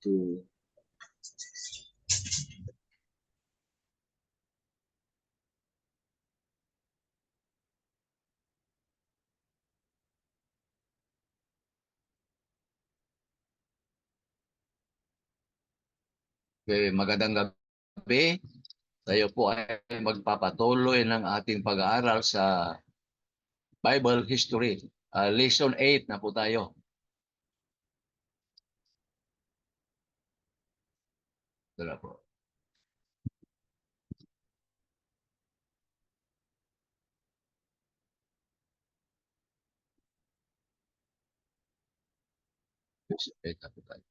to Okay, magandang gabi. Tayo po ay magpapatuloy ng ating pag-aaral sa Bible History. Lesson 8 na po tayo. Ito na po. Lesson 8 na po tayo.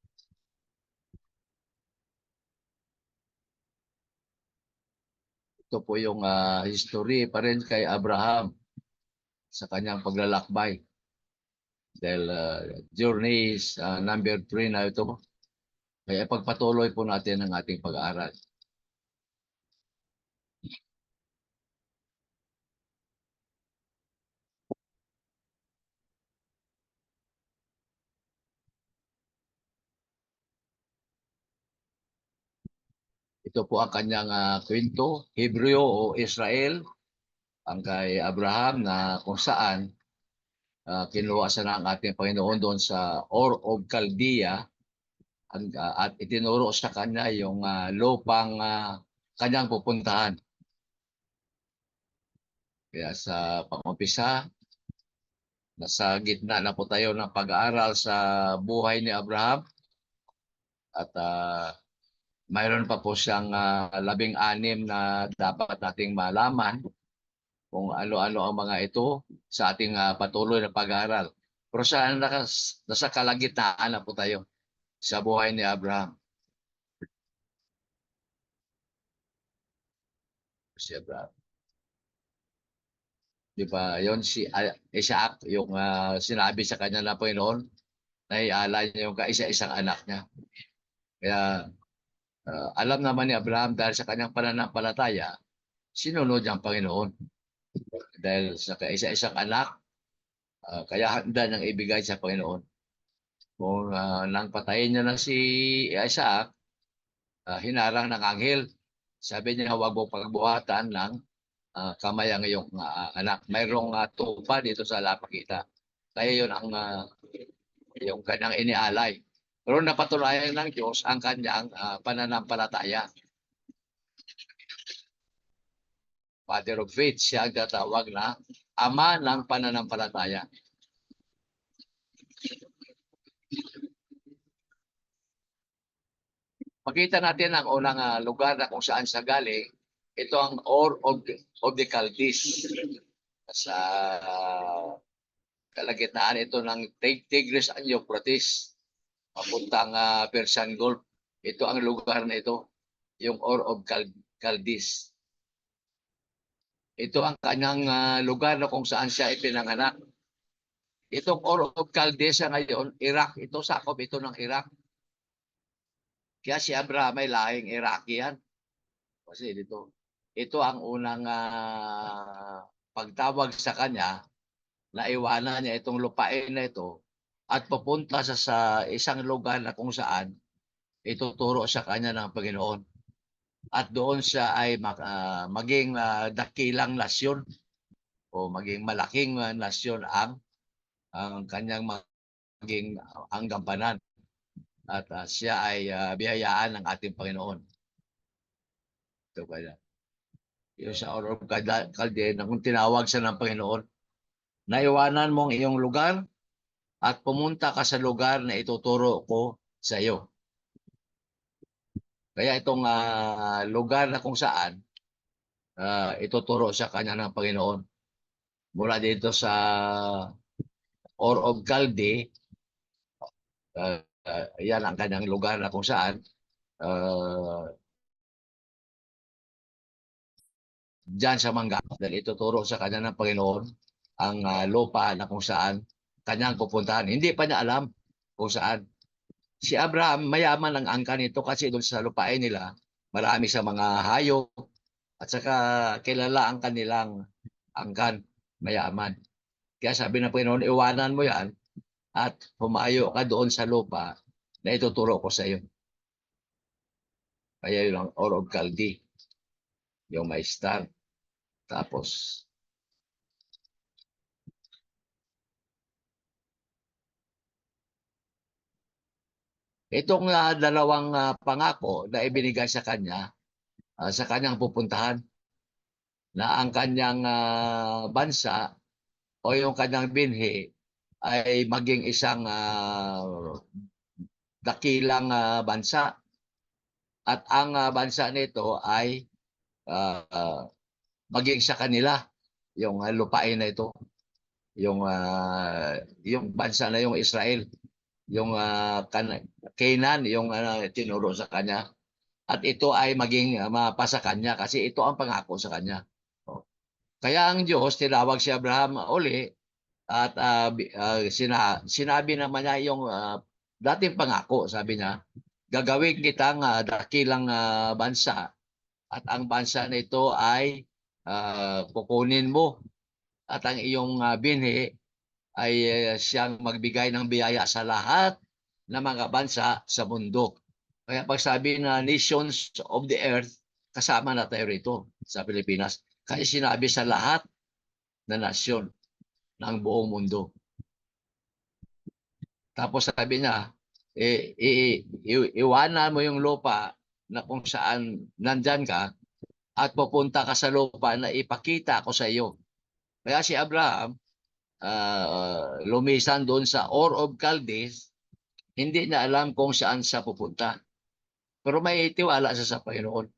Ito po yung history pa rin kay Abraham sa kanyang paglalakbay. Dahil journeys number 3 na ito. Kaya pagpatuloy po natin ang ating pag-aaral. Ito po ang kanyang kwento, Hebreo o Israel, ang kay Abraham na kung saan kinuha sa ng ating Panginoon doon sa Ur of Chaldea at itinuro sa kanya yung lupang kanyang pupuntahan. Kaya sa pangumpisa, nasa gitna na po tayo ng pag-aaral sa buhay ni Abraham at mayroon pa po siyang 16 na dapat nating malaman kung ano-ano ang mga ito sa ating patuloy na pag-aaral. Pero nasa kalagitnaan na po tayo sa buhay ni Abraham. Si Abraham. Di ba? Yon si Isaac, yung sinabi sa kanya na Panginoon, na ialay niya yung kaisa-isang anak niya. Kaya alam naman ni Abraham dahil sa kanyang pananampalataya, sinunod niya ang Panginoon. Dahil sa kaisa-isang anak, kaya handa niyang ibigay sa Panginoon. Kung nang patayin niya na si Isaac, hinarang ng anghel. Sabi niya, huwag mo pagbuhatan ng kamay ang iyong anak. Mayroong tupa dito sa lapakita. Kaya yun ang yung kanyang inialay. Pero napatunayan ng Diyos ang kanyang pananampalataya. Father of faith, siya ang tatawag na ama ng pananampalataya. Makita natin ang unang lugar na kung saan siya galing. Ito ang Ur of the Chaldees. Sa kalagitnaan ito ng Tigris and Euphrates. Papuntang Persian Gulf. Ito ang lugar na ito. Yung Ur of Chaldees. Ito ang kanyang lugar na kung saan siya ipinanganak. Itong Ur of Chaldees ngayon, Iraq. Ito, sakop ito ng Iraq. Kaya si Abraham ay lahing Iraqi yan. Kasi dito, ito ang unang pagtawag sa kanya na iwanan niya itong lupain na ito at pupunta sa isang lugar na kung saan ituturo sa kanya ng Panginoon. At doon siya ay maging dakilang nasyon o maging malaking nasyon ang kanyang maging ang gampanan. At siya ay biyayaan ng ating Panginoon. Ito kaya. Yung sa Ur of Chaldees, kung tinawag siya ng Panginoon, naiwanan mo ang iyong lugar at pumunta ka sa lugar na ituturo ko sa iyo. Kaya itong lugar na kung saan ituturo sa kanya ng Panginoon. Mula dito sa Ur of Chaldees, yan ang kanyang lugar na kung saan diyan sa Mangga dahil ituturo sa kanya ng Panginoon ang lupa na kung saan kanyang pupuntahan. Hindi pa niya alam kung saan. Si Abraham, mayaman ang angkan nito kasi doon sa lupain nila, marami sa mga hayop at saka kilala ang kanilang angkan, mayaman. Kaya sabi ng Panginoon, iwanan mo yan at humayo ka doon sa lupa na ituturo ko sa iyo. Kaya yun ang Ur of Chaldi, yung may star. Tapos, itong dalawang pangako na ibinigay sa kanya, sa kanyang pupuntahan, na ang kanyang bansa o yung kanyang binhi ay maging isang dakilang bansa. At ang bansa nito ay maging sa kanila yung lupain na ito, yung bansa na yung Israel, yung Canaan, yung tinuro sa kanya. At ito ay maging mapasa kanya kasi ito ang pangako sa kanya. Kaya ang Diyos tinawag si Abraham uli at sinabi naman niya yung dating pangako. Sabi niya, gagawin kitang dakilang bansa at ang bansa na ito ay kukunin mo at ang iyong binhi ay siyang magbigay ng biyaya sa lahat ng mga bansa sa mundo. Kaya pag sabi na nations of the earth, kasama na tayo rito sa Pilipinas. Kaya sinabi sa lahat na nasyon ng buong mundo. Tapos sabi niya, iwanan mo yung lupa na kung saan nandyan ka at pupunta ka sa lupa na ipakita ko sa iyo. Kaya si Abraham, lumisan doon sa Ur of Chaldees, hindi na alam kung saan siya pupunta. Pero may tiwala siya sa Panginoon.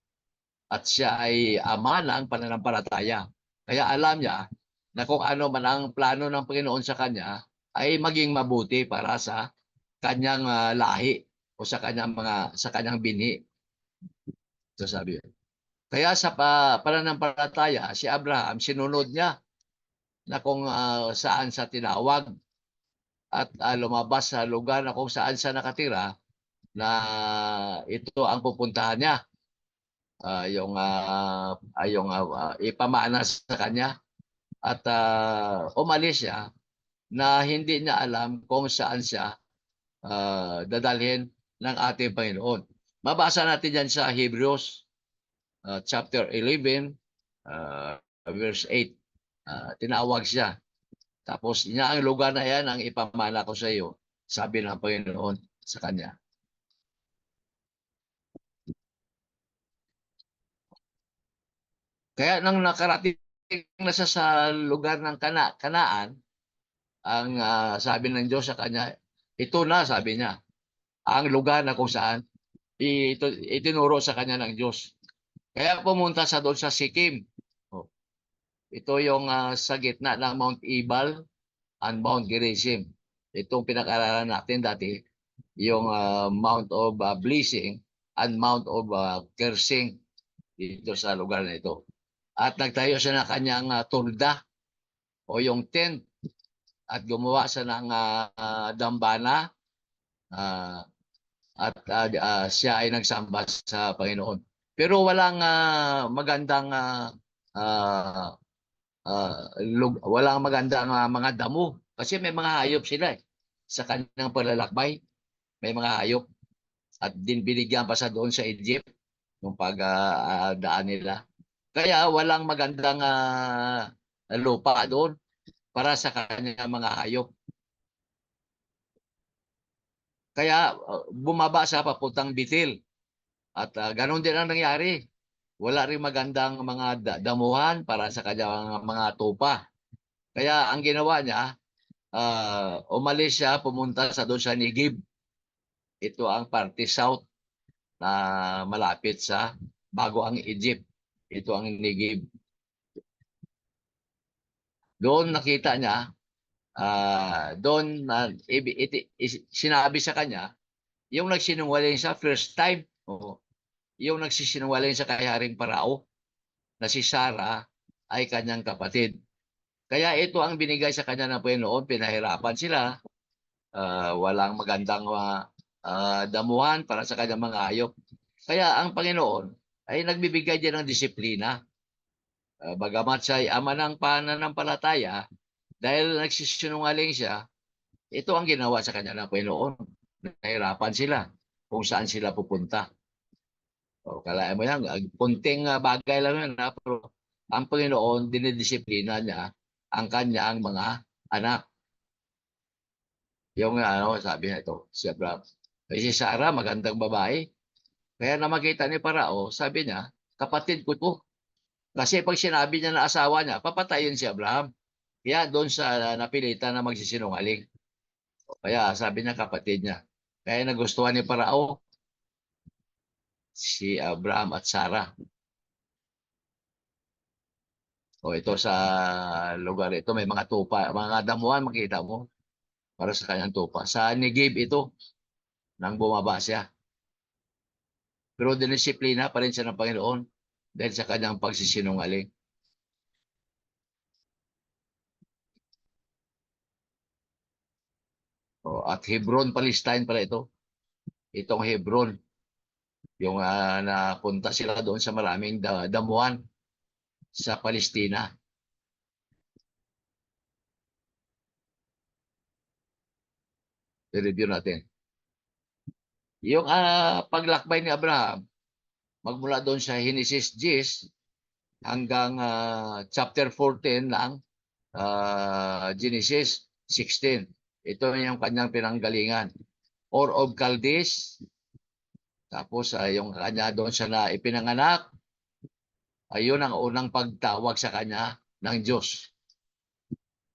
At siya ay ama ng pananampalataya. Kaya alam niya na kung ano man ang plano ng Panginoon sa kanya ay maging mabuti para sa kanyang lahi o sa kanyang binhi. So sabi yun. Kaya sa pananampalataya, si Abraham sinunod niya na kung saan sa tinawag at lumabas sa lugar na kung saan siya nakatira na ito ang pupuntahan niya. Ipamana sa kanya at umalis siya na hindi niya alam kung saan siya dadalhin ng ating Panginoon. Mabasa natin yan sa Hebrews chapter 11 verse 8. Tinawag siya. Tapos niya ang lugar na yan ang ipamana ko sa iyo, sabi ng Panginoon sa kanya. Kaya nang nakarating na siya sa lugar ng Kanaan, ang sabi ng Diyos sa kanya, ito na, sabi niya, ang lugar na kung saan itinuro sa kanya ng Diyos. Kaya pumunta sa doon sa Sikkim. Ito yung sa gitna ng Mount Ebal and Mount Gerizim. Itong pinag-aralan natin dati, yung Mount of Blessing and Mount of Cursing dito sa lugar na ito. At nagtayo siya ng kanyang tulda o yung tent at gumawa siya ng dambana at siya ay nagsamba sa Panginoon. Pero walang walang magandang mga damo kasi may mga hayop sila sa kanyang paglalakbay. May mga hayop at din binigyan pa sa doon sa Egypt yung pagdaan nila. Kaya walang magandang lupa doon para sa kanyang mga hayop. Kaya bumaba sa papuntang Bethel. At ganoon din ang nangyari. Wala rin magandang mga damuhan para sa kanyang mga tupa. Kaya ang ginawa niya, umalis siya, pumunta sa doon sa Negev. Ito ang parte south na malapit sa bago ang Egypt. Ito ang Negev. Doon nakita niya, doon sinabi sa kanya, yung nagsinungaling sa first time, yung nagsisinungaling sa kay Haring Parao, na si Sarah ay kanyang kapatid. Kaya ito ang binigay sa kanya ng Panginoon, pinahirapan sila, walang magandang damuhan para sa kanyang mga hayop. Kaya ang Panginoon ay nagbibigay din ng disiplina. Bagamat siya ay ama ng pananampalataya, dahil nagsisinungaling siya, ito ang ginawa sa kanya ng Panginoon. Nahirapan sila kung saan sila pupunta. O, kalahin mo yan, kunting bagay lang yan, ha? Pero ang Panginoon, dinidisiplina niya ang kanyang mga anak. Yung ano, sabi na ito, si Abraham. Eh, si Sarah, magandang babae. Kaya na makita ni Parao, sabi niya, kapatid ko to. Kasi pag sinabi niya na asawa niya, papatayin si Abraham. Kaya doon sa napilitan na magsisinungaling. Kaya sabi niya kapatid niya. Kaya nagustuhan ni Parao si Abraham at Sarah. O ito sa lugar ito, may mga tupa, mga damuhan makita mo para sa kanyang tupa. Sa Negev ito, nang bumaba siya. Pero dinisiplina pa rin siya ng Panginoon dahil sa kanyang pagsisinungaling. O, at Hebron, Palestine pala ito. Itong Hebron, yung napunta sila doon sa maraming damuhan sa Palestina. I-review natin. Yung paglakbay ni Abraham, magmula doon sa Genesis 10 hanggang chapter 14 ng Genesis 16. Ito yung kanyang pinanggalingan. Or of Chaldees, tapos yung kanya doon siya na ipinanganak, ayun ang unang pagtawag sa kanya ng Diyos.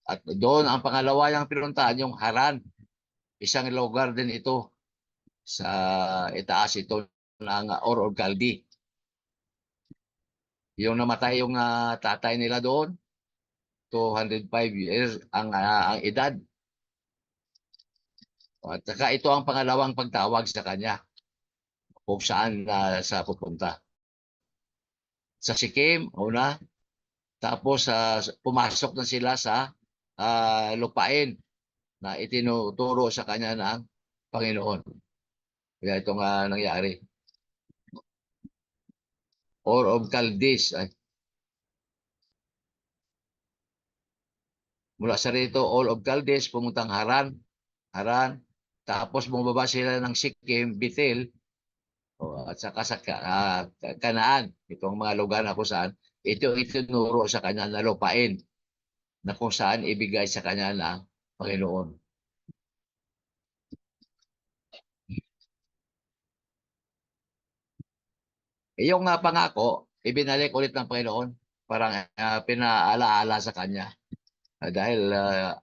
At doon ang pangalawa niyang pinuntahan, yung Haran. Isang lugar din ito sa itaas ito ng Ur of Chaldees. Yung namatay yung tatay nila doon, 205 years ang edad. At saka ito ang pangalawang pagtawag sa kanya kung saan sa pupunta. Sa Sikkim, una, tapos pumasok na sila sa lupain na itinuturo sa kanya ng Panginoon. Kaya ito nga nangyari. Or of Chaldees. Mula sa rito, all of Chaldees, pumuntang Haran. Haran. Tapos bumaba sila ng Sikkim, Bethel, at saka sa Kanaan. Itong mga lugar na kung saan ito itinuro sa kanya na lupain na kung saan ibigay sa kanya ng Panginoon. Yung pangako, ibinalik ulit ng Panginoon. Parang pinaalaala sa kanya. Dahil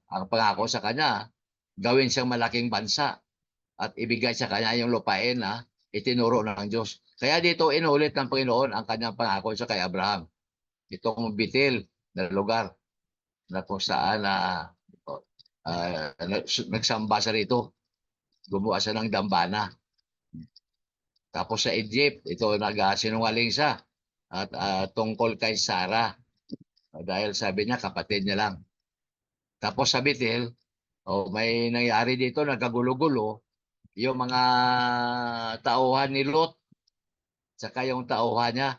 ang pangako sa kanya, gawin siyang malaking bansa at ibigay sa kanya yung lupain na itinuro ng Diyos. Kaya dito inulit ng Panginoon ang kanyang pangako sa kay Abraham. Itong Bethel na lugar na kung saan nagsamba sa rito. Gumawa siya ng dambana. Tapos sa Egypt, ito nagsinungaling siya at tungkol kay Sarah. Dahil sabi niya kapatid niya lang. Tapos sa Bethel, may nangyari dito, nagkagulo-gulo, yung mga tauhan ni Lot, saka yung tauhan niya,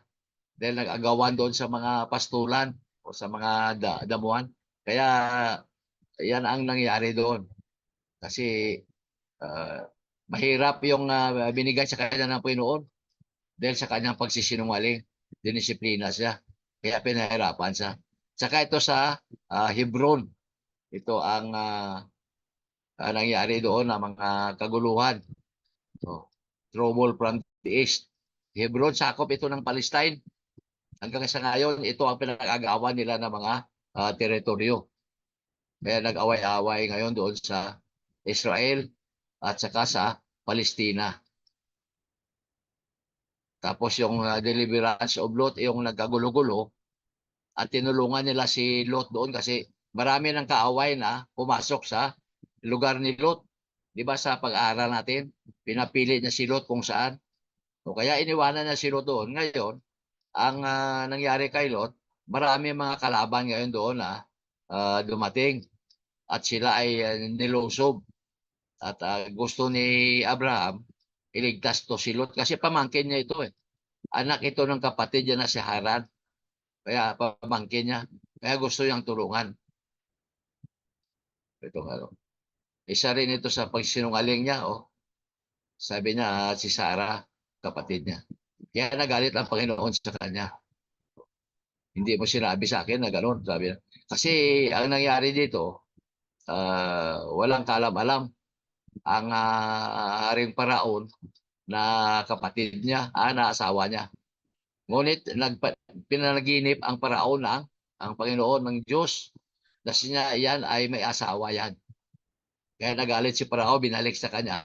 dahil nag-agawan doon sa mga pastulan o sa mga damuhan. Kaya yan ang nangyari doon. Kasi uh, mahirap yung binigay sa kanya ng Panginoon dahil sa kanyang pagsisinungaling. Dinisiplina siya. Kaya pinahirapan siya. Saka ito sa Hebron. Ito ang nangyari doon na mga kaguluhan. So, trouble from the east. Hebron, sakop ito ng Palestine. Hanggang sa ngayon, ito ang pinag-agawan nila ng mga teritoryo. Kaya nag-away-away ngayon doon sa Israel at saka sa Palestina. Tapos yung deliverance of Lot, yung nagkagulo-gulo, at tinulungan nila si Lot doon kasi marami ng kaaway na pumasok sa lugar ni Lot. Di ba sa pag-aaral natin, pinapili niya si Lot kung saan. O kaya iniwanan niya si Lot doon. Ngayon, ang nangyari kay Lot, marami mga kalaban ngayon doon na dumating at sila ay nilusob. At gusto ni Abraham, iligtas to si Lot kasi pamangkin niya ito eh. Anak ito ng kapatid niya na si Haran. Kaya pamangkin niya. Kaya gusto niyang tulungan. Ito ano. Isa rin ito sa pagsinungaling niya. Sabi niya si Sarah, kapatid niya. Kaya nagalit ang Panginoon sa kanya. Hindi mo sinabi sa akin na gano'n, sabi niya. Kasi ang nangyari dito, walang kalam-alam ang Haring Paraon na kapatid niya, na asawa niya. Ngunit pinanaginip ang Paraon ang Panginoon ng Diyos na siya yan ay may asawa yan. Kaya nagalit si Paraon, binalik sa kanya.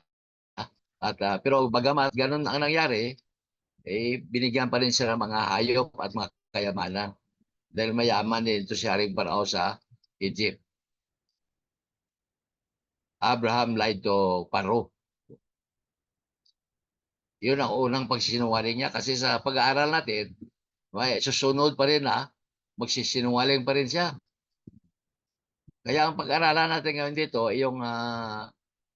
At pero bagamat ganun ang nangyari, binigyan pa rin sila ng mga hayop at mga kayamanan. Dahil mayaman din ito si Haring Parao sa Egypt. Abraham lied to Paro. Yun ang unang pagsisinungaling niya kasi sa pag-aaral natin, susunod pa rin na magsisinungaling pa rin siya. Kaya ang pag-aralan natin ngayon dito, yung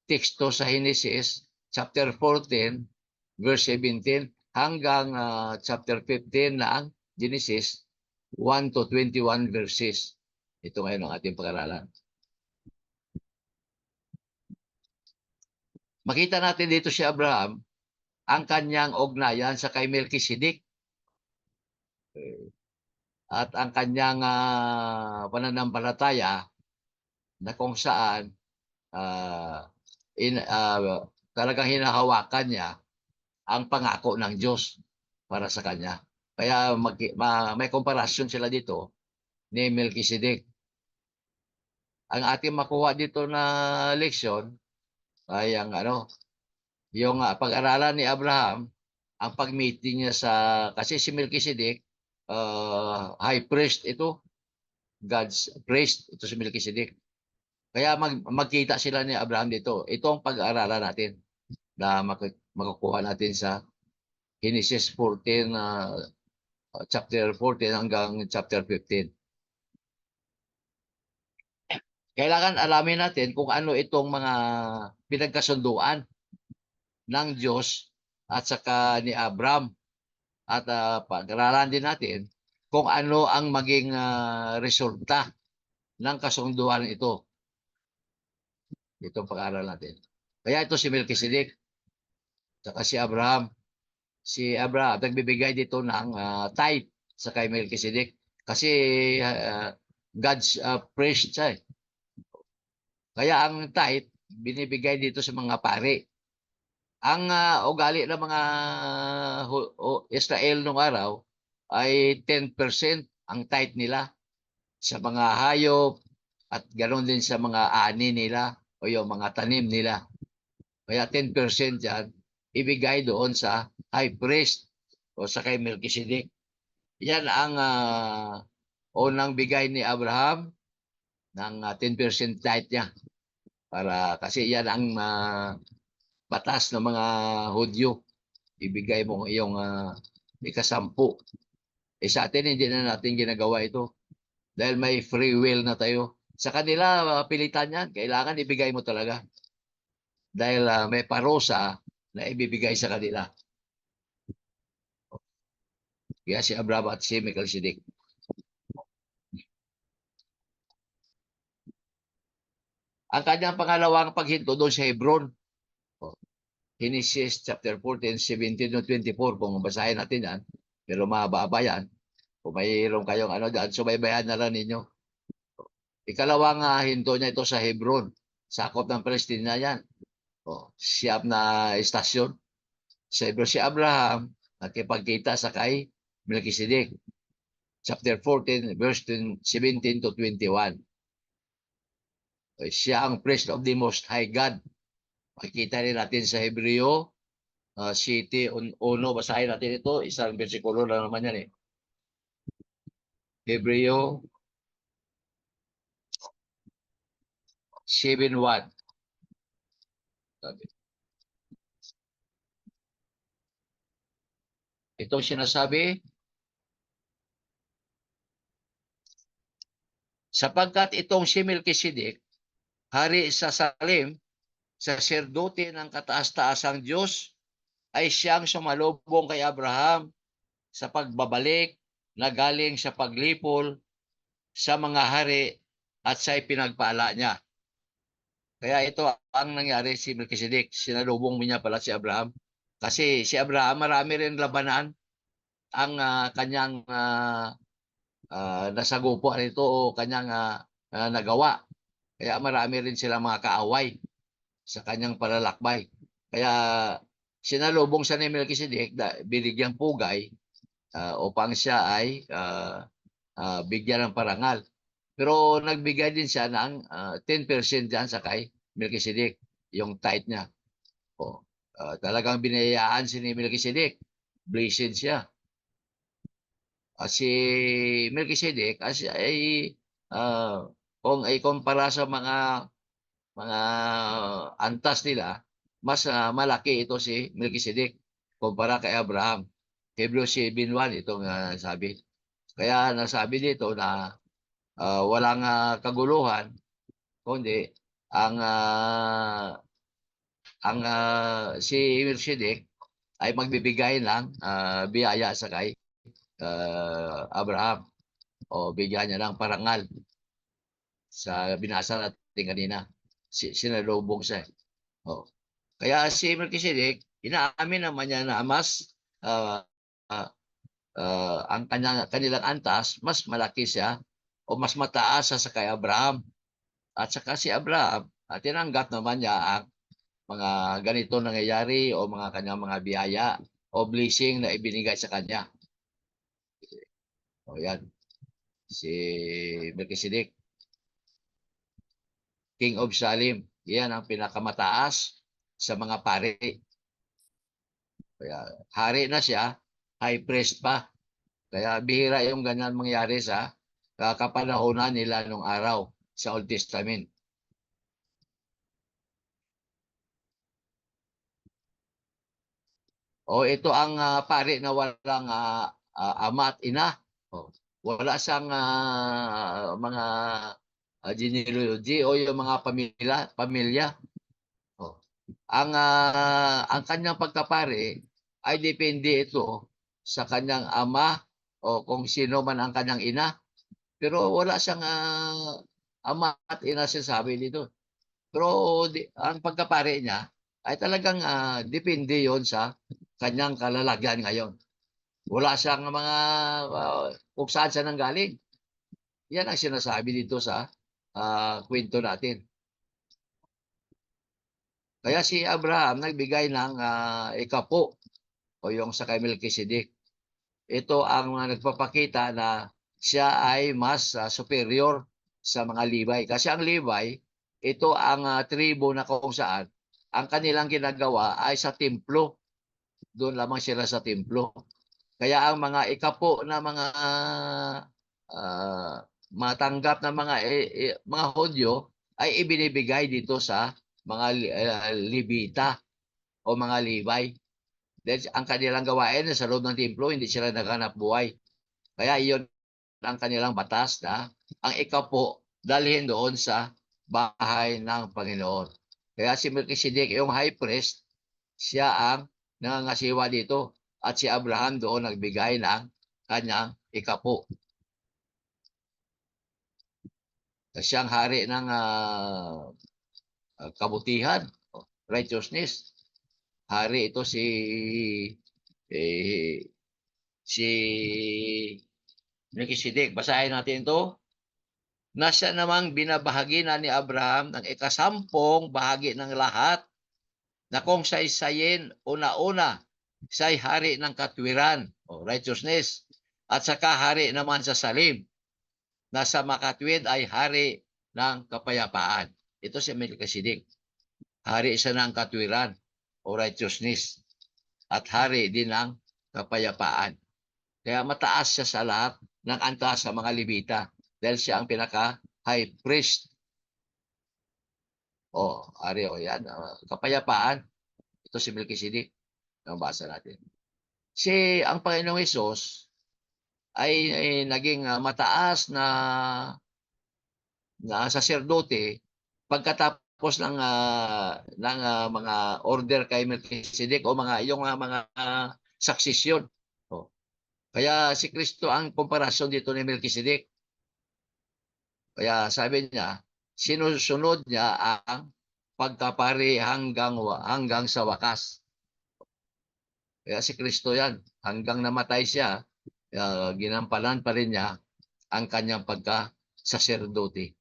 teksto sa Genesis, chapter 14, verse 17, hanggang chapter 15 ng Genesis, 1 to 21 verses. Ito ngayon ang ating pag-aralan. Makita natin dito si Abraham, ang kanyang ugnayan sa kay Melchizedek at ang kanyang pananampalataya na kung saan talagang hinahawakan niya ang pangako ng Diyos para sa kanya. Kaya may komparasyon sila dito ni Melchizedek. Ang ating makuha dito na leksyon ay yung pag-aralan ni Abraham, ang pag-meeting niya kasi si Melchizedek, high priest ito, God's priest, ito si Melchizedek. Kaya magkita sila ni Abraham dito. Ito ang pag-aaralan natin na makukuha natin sa Genesis 14, chapter 14 hanggang chapter 15. Kailangan alamin natin kung ano itong mga pinagkasunduan ng Diyos at saka ni Abraham. At pag-aralan din natin kung ano ang maging resulta ng kasunduan ito. Itong pag-aaral natin. Kaya ito si Melchizedek, saka si Abraham. Si Abraham, nagbibigay dito ng tithe sa kay Melchizedek. Kasi God's priest siya. Kaya ang tithe, binibigay dito sa mga pari. Ang ugali ng mga Israel nung araw ay 10% ang tithe nila sa mga hayop at ganoon din sa mga ani nila o yung mga tanim nila. Kaya 10% yan, ibigay doon sa high priest o sa kay Melchizedek. Yan ang unang bigay ni Abraham ng 10% tithe niya. Kasi yan ang batas ng mga Hudyo. Ibigay mo yung ikasampu. Sa atin, hindi na natin ginagawa ito. Dahil may free will na tayo. Sa kanila, pilitan yan. Kailangan ibigay mo talaga. Dahil may parusa na ibibigay sa kanila. Kaya si Abraham at si Melchizedek. Ang kanyang pangalawang paghinto doon sa Hebron. Genesis chapter 14, 17 to 24. Kung basahin natin yan. Pero mahaba yan. Kung mayroon kayong dyan, subaybayan na lang ninyo. Ikalawang hinto niya ito sa Hebron. Sakop ng Palestina yan. Siyam na istasyon. Sa Hebron si Abraham, nakipagkita sa kay Melchizedek. Chapter 14, verse 17 to 21. Siya ang priest of the Most High God. Makikita rin natin sa Hebreo City 1. Basahin natin ito. Isang versikulo lang naman yan Hebreo 7:1. Itong sinasabi, sapagkat itong si Melchizedek, hari sa Salem, saserdote ng kataas-taasang Diyos, ay siyang sumalubong kay Abraham sa pagbabalik na galing sa paglipol sa mga hari at sa ipinagpala niya. Kaya ito ang nangyari si Melchizedek. Sinalubong niya pala si Abraham. Kasi si Abraham marami rin labanan ang kanyang nasagupo nito o kanyang nagawa. Kaya marami rin silang mga kaaway sa kanyang palalakbay. Kaya sinalubong siya ni Melchizedek, binigyang pugay upang siya ay bigyan ng parangal. Pero nagbigay din siya ng 10% diyan sa kay Melchizedek, yung tithe niya. Talagang binayaan si ni Melchizedek. Blessed siya. Si Melchizedek ay kung ikumpara sa mga antas nila, mas malaki ito si Melchizedek kumpara kay Abraham. Hebrews 7:1 itong sabi. Kaya nasabi dito na walang kaguluhan kundi ang si Melchizedek ay magbibigay ng biyaya sa kay Abraham o bigyan niya ng parangal sa binasa natin kanina. Sinalubong siya. Oh. Kaya si Melchizedek, inaamin naman niya na mas ang kanilang antas, mas malaki siya o mas mataas sa kay Abraham. At saka si Abraham, tinanggap naman niya ang mga ganito nangyayari o mga kanyang mga biyaya o blessing na ibinigay sa kanya. O yan, si Melchizedek, King of Salem. Yan ang pinakamataas sa mga pari. Kaya hari na siya, high priest pa. Kaya bihira yung ganyan mangyari sa kapanahonan nila nung araw sa Old Testament. O ito ang pari na walang ama at ina. Wala siyang mga genealogy o yung mga pamilya. Ang kanyang pagkapari ay depende ito sa kanyang ama o kung sino man ang kanyang ina. Pero wala siyang ama at ina sabi dito. Pero ang pagkapari niya ay talagang depende yon sa kanyang kalalagyan ngayon. Wala siyang mga kung saan siya nanggaling. Yan ang sinasabi dito sa kwento natin. Kaya si Abraham nagbigay ng ikapo o yung sa kay Melchizedek. Ito ang nagpapakita na siya ay mas superior sa mga Libay. Kasi ang Libay, ito ang tribo na kung saan ang kanilang ginagawa ay sa templo. Doon lamang sila sa templo. Kaya ang mga ikapo na mga matanggap na mga Hudyo ay ibinibigay dito sa mga Libita o mga Libay. Dahil ang kanilang gawain sa loob ng templo, hindi sila naghanap buhay. Kaya iyon ang kanilang batas na ang ikapo dalhin doon sa bahay ng Panginoon. Kaya si Melchizedek, yung high priest, siya ang nangangasiwa dito. At si Abraham doon nagbigay ng kanyang ikapo. Siyang hari ng kabutihan, righteousness. Hari ito si Melchizedek. Basahin natin ito. Na siya namang binabahagi na ni Abraham ng ikasampung bahagi ng lahat na kung saysayin una-una siya'y hari ng katwiran o righteousness at saka hari naman sa Salim na sa makatwid ay hari ng kapayapaan. Ito si Melchizedek. Hari siya ng katwiran o righteousness at hari din ng kapayapaan. Kaya mataas siya sa lahat ng antas sa mga Levita dahil siya ang pinaka-high priest. Hari o yan. Kapayapaan. Ito si Melchizedek. Nabasa natin. Ang Panginoong Hesus ay naging mataas na saserdote pagkatapos ng mga order kay Melchizedek o yung mga succession. Kaya si Kristo ang komparasyon dito ni Melchizedek. Kaya sabi niya, sinusunod niya ang pagkapari hanggang sa wakas. Kaya si Kristo yan. Hanggang namatay siya, ginampanan pa rin niya ang kanyang pagka-sacerdote.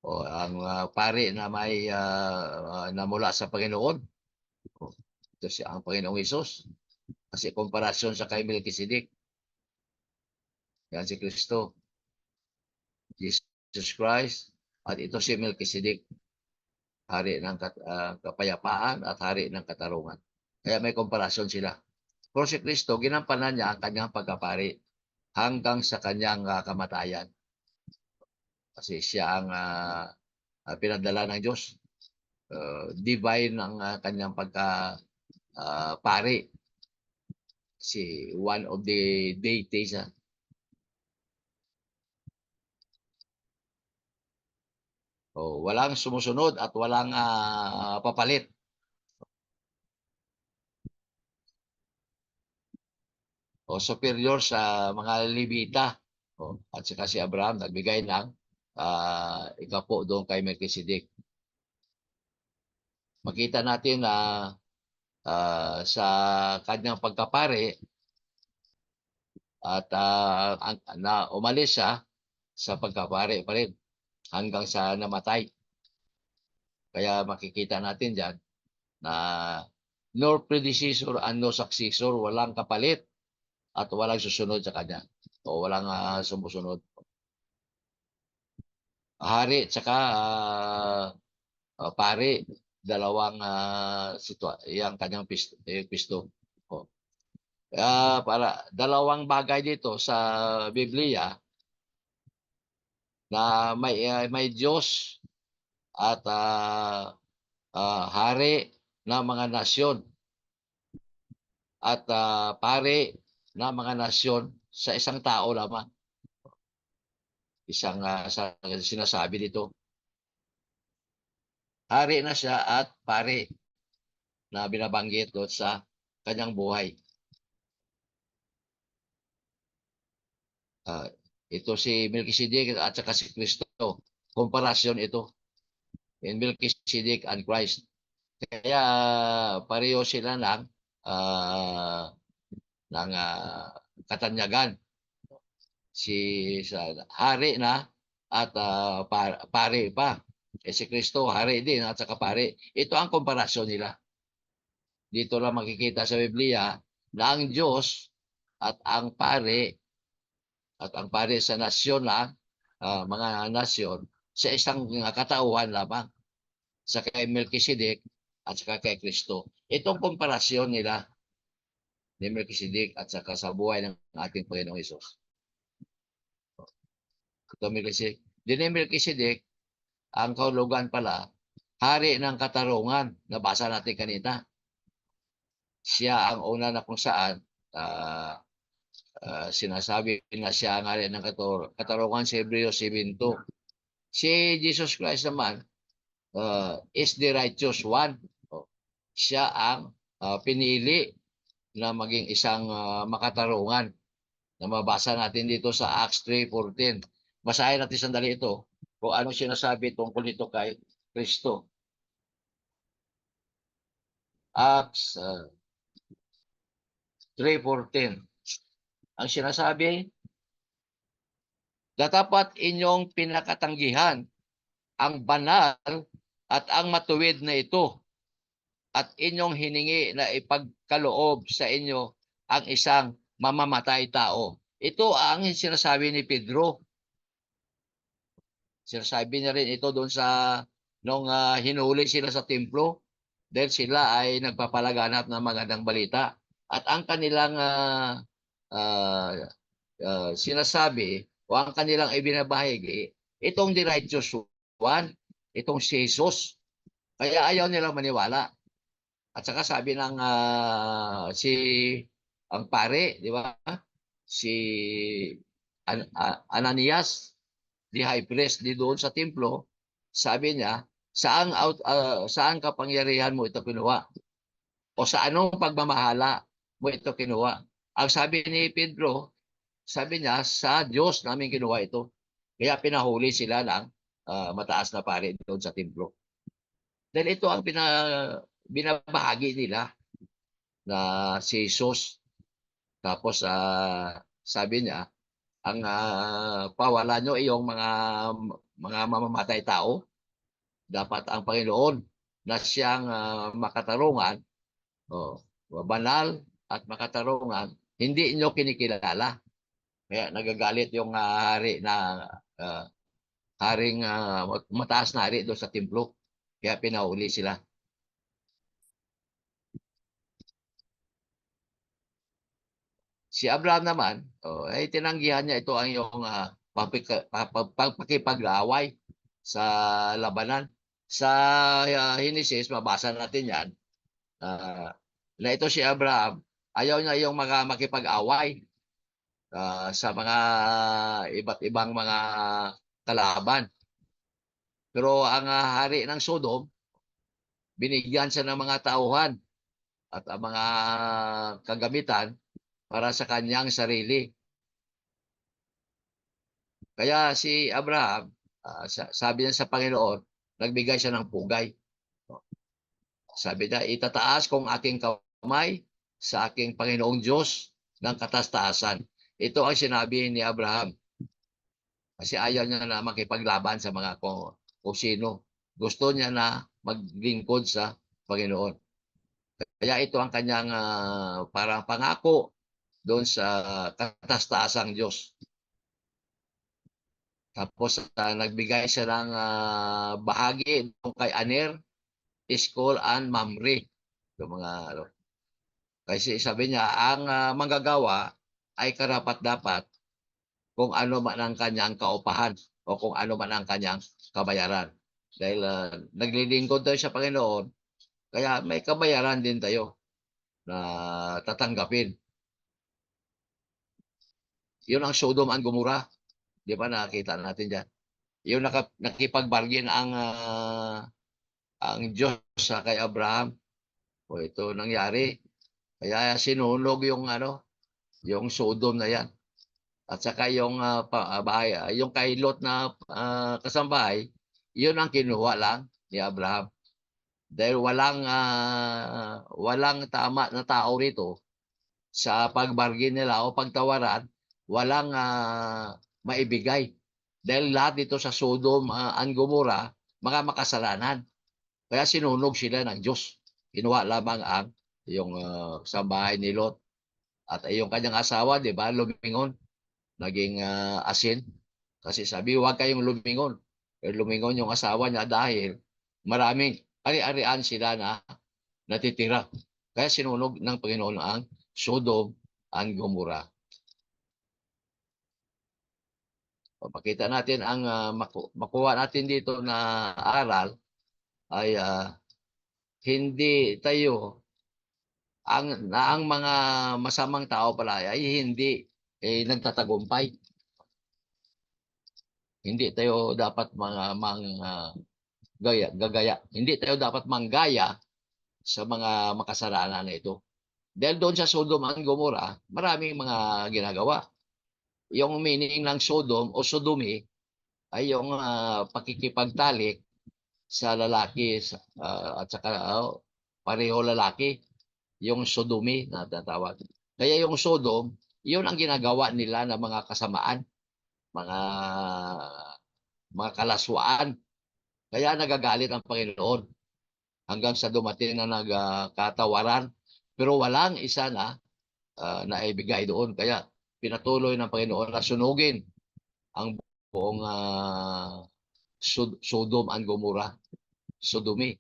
O ang pari na may namula sa Panginoon. O, ito siya ang Panginoong Hesus. Kasi komparasyon sa kay Melchizedek. Yan si Kristo. Jesus Christ. At ito si Melchizedek. Hari ng kapayapaan at hari ng katarungan. Kaya may komparasyon sila. Pero si Kristo, ginampanan niya ang kanyang pagkapari hanggang sa kanyang kamatayan. Kasi siya ang pinadala ng Diyos. Divine ang kanyang pagkapari. Si one of the deities. Walang sumusunod at walang papalit. Superior sa mga Levita. At saka si Abraham nagbigay ng ikapo doon kay Melchizedek. Makita natin na sa kanyang pagkapare at na umalis siya sa pagkapare pa rin hanggang sa namatay. Kaya makikita natin dyan na no predecessor and no successor, walang kapalit at walang susunod sa kanya. O walang sumusunod. Hari at saka pare, dalawang yung kanyang pisto. Para dalawang bagay dito sa Biblia na may Diyos at hari ng mga nasyon at pare ng mga nasyon sa isang tao lamang. Isang sinasabi dito. Hari na siya at pare na binabanggit doon sa kanyang buhay. Ito si Melchizedek at saka si Kristo. Komparasyon ito. In Melchizedek and Christ. Kaya pareho sila ng katanyagan. Sa hari na at pare pa. Si Kristo, hari din at saka pare. Ito ang komparasyon nila. Dito lang makikita sa Biblia na ang Diyos at ang pare sa nasyon lang, mga nasyon, sa isang katauhan lamang. Sa kay Melchizedek at saka kay Kristo. Itong komparasyon nila ni Melchizedek at saka sa buhay ng ating Panginoong Hesus. Ito Melchizedek. Din ni Melchizedek, ang kahulugan pala, hari ng katarungan. Nabasa natin kanina. Siya ang una na kung saan sinasabi na siya ang hari ng katarungan sa Hebreo 7:2. Si Jesus Christ naman is the righteous one. Siya ang pinili na maging isang makatarungan na mabasa natin dito sa Acts 3:14. Basahin natin sandali ito kung anong sinasabi tungkol nito kay Kristo. Acts 3:14. Ang sinasabi, dapat inyong pinakatanggihan ang banal at ang matuwid na ito at inyong hiningi na ipagkaloob sa inyo ang isang mamamatay tao. Ito ang sinasabi ni Pedro. Sinasabi niya rin ito doon sa nung hinuli sila sa templo dahil sila ay nagpapalaganap ng magandang balita. At ang kanilang sinasabi o ang kanilang ibinabahagi, itong the righteous one, itong si Jesus. Kaya ayaw nilang maniwala. At saka sabi ng ang pare, di ba? Si Ananias, di high priest di doon sa templo, sabi niya, saan kapangyarihan mo ito kinuha? O sa anong pagmamahala mo ito kinuha? Ang sabi ni Pedro, sabi niya, sa Diyos namin kinuha ito. Kaya pinahuli sila ng mataas na pare doon sa templo. Dahil ito ang binabahagi nila na si Jesus. Tapos sabi niya, ang pawalan nyo iyong mga mamamatay tao. Dapat ang Panginoon na siyang makatarungan, banal at makatarungan, hindi inyo kinikilala. Kaya nagagalit yung hari na haring mataas na hari doon sa templo. Kaya pinahuli sila. Si Abraham naman, ay tinanggihan niya ito ang iyong pagpakipag-away sa labanan. Sa Henesis, mabasa natin yan, na ito si Abraham, ayaw niya yung makipag-away sa mga iba't ibang mga kalaban. Pero ang hari ng Sodom, binigyan siya ng mga tauhan at ang mga kagamitan para sa kanyang sarili. Kaya si Abraham, sabi niya sa Panginoon, nagbigay siya ng pugay. Sabi niya, itataas kong aking kamay sa aking Panginoong Diyos ng katastasan. Ito ang sinabi ni Abraham. Kasi ayaw niya na makipaglaban sa mga kung sino. Gusto niya na maglingkod sa Panginoon. Kaya ito ang kanyang parang pangako doon sa katastasang Diyos. Tapos nagbigay siya ng bahagi kay Aner, Iskol, and Mamre. Yung mga, kasi sabi niya, ang manggagawa ay karapat-dapat kung ano man ang kanyang kaupahan o kung ano man ang kanyang kabayaran. Dahil naglilingkod tayo sa Panginoon, kaya may kabayaran din tayo na tatanggapin. Yun ang Sodom and Gomorrah. Di ba nakita natin dyan? Yung nakipag-bargain ang Diyos sa kay Abraham. O ito nangyari. Kaya sinunog yung Sodom na yan. At saka yung bahay, yung kay Lot na kasambahay, yun ang kinuha lang ni Abraham. Dahil walang tama na tao rito sa pagbargain nila o pagtawaran, walang maibigay. Dahil lahat dito sa Sodom and Gomorrah, mga makasalanan. Kaya sinunog sila ng Diyos. Kinuha lamang yung kasambahay ni Lot. At yung kanyang asawa, di ba, lumingon, naging asin. Kasi sabi, huwag kayong lumingon. Pero lumingon yung asawa niya dahil maraming ari-arian sila na natitira. Kaya sinunog ng Panginoon ang Sodom and Gomorrah. Pakita natin ang makuha natin dito na aral ay hindi tayo ang mga masamang tao pala ay hindi nagtatagumpay. Hindi tayo dapat gagaya. Hindi tayo dapat manggaya sa mga makasalanan na ito. Dahil doon sa Sodom and Gomorrah, maraming mga ginagawa. Yung meaning ng Sodom o Sodomi ay yung pakikipagtalik sa lalaki at saka pareho lalaki, yung Sodomi na tatawag. Kaya yung Sodom, yun ang ginagawa nila ng mga kasamaan, mga kalaswaan. Kaya nagagalit ang Panginoon hanggang sa dumating na nagkatawaran. Pero walang isa na naibigay doon. Kaya pinatuloy ng Panginoon na sunugin ang buong Sodom and Gomorrah, Sodomi.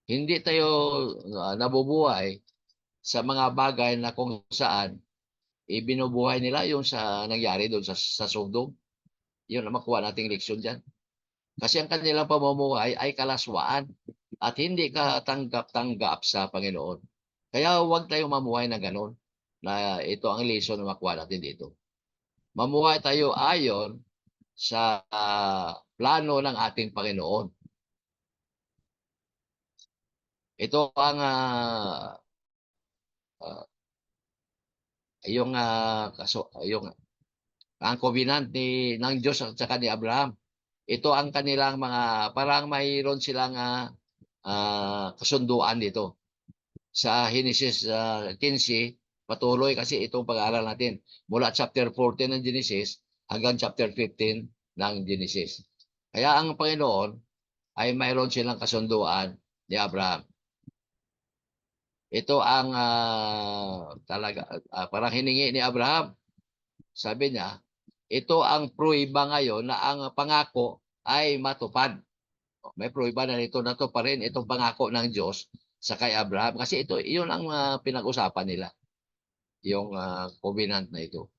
Hindi tayo nabubuhay sa mga bagay na kung saan ibinubuhay nila yung sa nangyari doon sa Sodom. Yun ang makuha nating leksyon dyan. Kasi ang kanilang pamumuhay ay kalaswaan at hindi katanggap-tanggap sa Panginoon. Kaya huwag tayong mamuhay na gano'n. Na ito ang lesson na makuha natin dito. Mamuhay tayo ayon sa plano ng ating Panginoon. Ito ang yung ang covenant ng Diyos at saka ni Abraham. Ito ang kanilang mga parang mayroon silang kasunduan dito sa Genesis 15, patuloy kasi itong pag-aaral natin mula chapter 14 ng Genesis hanggang chapter 15 ng Genesis. Kaya ang Panginoon ay mayroon silang kasunduan ni Abraham. Ito ang talaga parang hiningi ni Abraham. Sabi niya, ito ang pruiba ngayon na ang pangako ay matupad. May pruiba na nito na to pa rin itong pangako ng Diyos sa kay Abraham. Kasi ito, iyon ang pinag-usapan nila. Yung covenant na ito.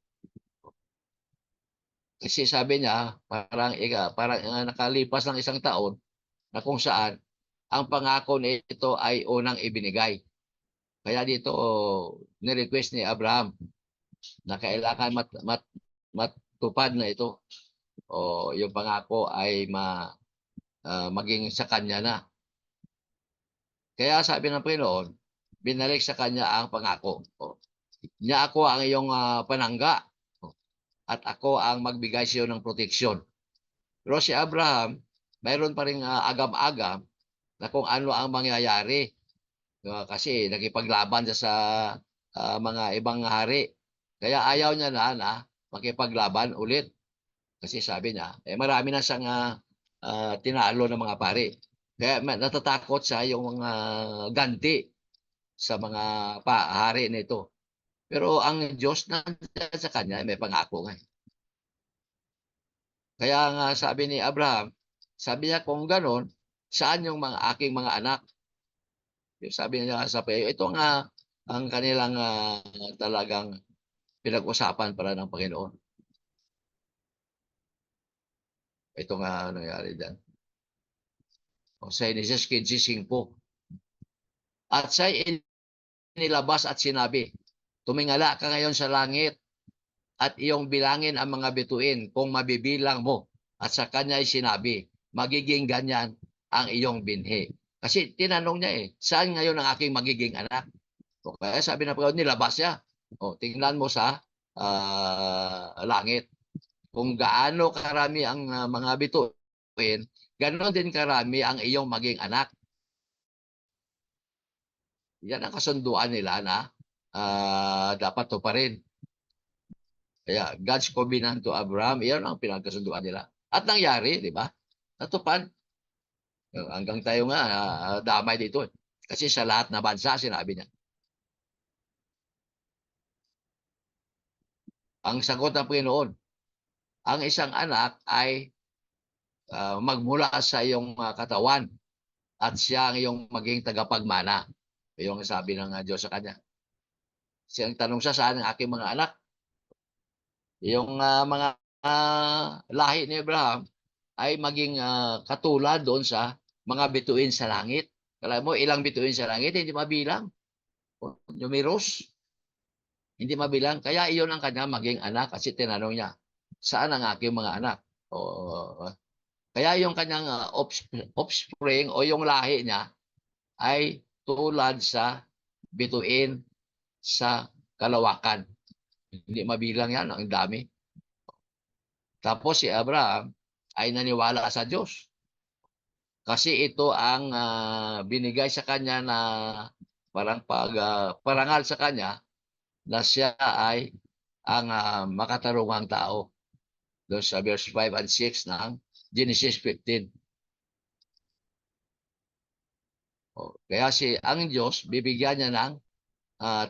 Kasi sabi niya, parang nakalipas ng isang taon na kung saan ang pangako nito ay unang ibinigay. Kaya dito ni-request ni Abraham na kailangan matupad na ito. O yung pangako ay maging sa kanya na. Kaya sabi ng Panginoon, binalik sa kanya ang pangako. Niya ako ang iyong panangga at ako ang magbigay sa iyo ng proteksyon. Pero si Abraham, mayroon pa rin agam-agam na kung ano ang mangyayari. Kasi nakipaglaban siya sa mga ibang hari. Kaya ayaw niya na makipaglaban ulit. Kasi sabi niya, marami na siyang tinalo ng mga pari. Kaya natatakot siya yung mga ganti sa mga hari nito. Pero ang Diyos nandiyan sa kanya, may pangako nga. Kaya nga sabi ni Abraham, sabi niya kung ganon, saan yung aking mga anak? Sabi niya sa payo, ito nga ang kanilang talagang pinag-usapan para ng Panginoon. Ito nga nangyari dyan. Sa Genesis 15:5. At siya'y inilabas at sinabi, tumingala ka ngayon sa langit at iyong bilangin ang mga bituin kung mabibilang mo. At sa kanya ay sinabi, magiging ganyan ang iyong binhi. Kasi tinanong niya saan ngayon ang aking magiging anak? O kaya sabi na Panginoon, nilabas siya. Tingnan mo sa langit. Kung gaano karami ang mga bituin, ganoon din karami ang iyong maging anak. Yan ang kasunduan nila na dapat to pa rin. Kaya God's covenant to Abraham, yan ang pinagkasunduan nila. At nangyari, di ba? Natupad. Hanggang tayo nga, damay dito. Kasi sa lahat na bansa, sinabi niya. Ang sagot ng Panginoon, ang isang anak ay magmula sa iyong katawan at siya ang iyong maging tagapagmana. Yung sabi ng Diyos sa kanya. Siyang tanong siya, saan ang aking mga anak? Yung mga lahi ni Abraham ay maging katulad doon sa mga bituin sa langit. Alam mo, ilang bituin sa langit, hindi mabilang. Numeros. Hindi mabilang. Kaya iyon ang kanya maging anak kasi tinanong niya, saan ang aking mga anak? Kaya yung kanyang offspring o yung lahi niya ay tulad sa bituin sa kalawakan. Hindi mabilang yan, ang dami. Tapos si Abraham ay naniwala sa Diyos. Kasi ito ang binigay sa kanya na parang parangal sa kanya na siya ay ang makatarungang tao. Doon sa verse 5 and 6 ng Genesis 15. Kaya ang Diyos, bibigyan niya ng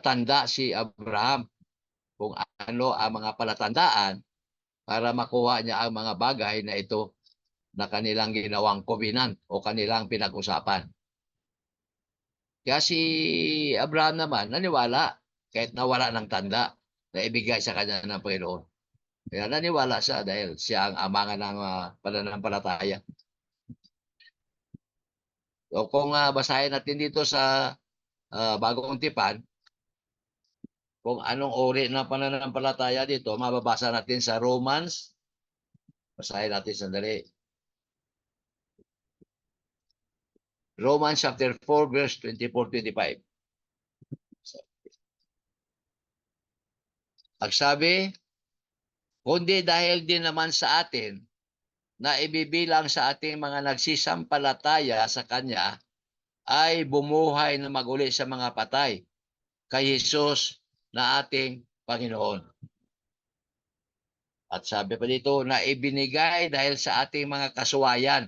tanda si Abraham kung ano ang mga palatandaan para makuha niya ang mga bagay na ito na kanilang ginawang covenant o kanilang pinag-usapan. Kaya si Abraham naman naniwala kahit nawala ng tanda na ibigay sa kanya ng Panginoon. Kaya naniwala siya dahil siya ang ama ng pananampalataya. So kung basahin natin dito sa Bagong Tipan, kung anong uri ng pananampalataya dito, mababasa natin sa Romans. Basahin natin sandali. Romans chapter 4 verse 24-25. Ang sabi, kundi dahil din naman sa atin na ibibilang sa ating mga nagsisampalataya sa Kanya ay bumuhay na maguli sa mga patay kay Jesus na ating Panginoon. At sabi pa dito na ibinigay dahil sa ating mga kasuwayan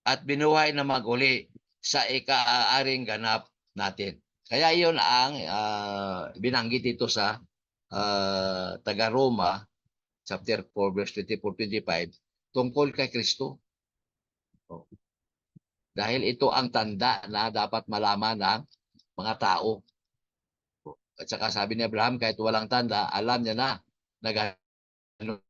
at binuhay na maguli sa ika-aaring ganap natin. Kaya iyon ang binanggit dito sa taga-Roma chapter 4 verse 24-25 tungkol kay Kristo. Dahil ito ang tanda na dapat malaman ng mga tao. At saka sabi ni Abraham, kahit walang tanda, alam niya na gano'n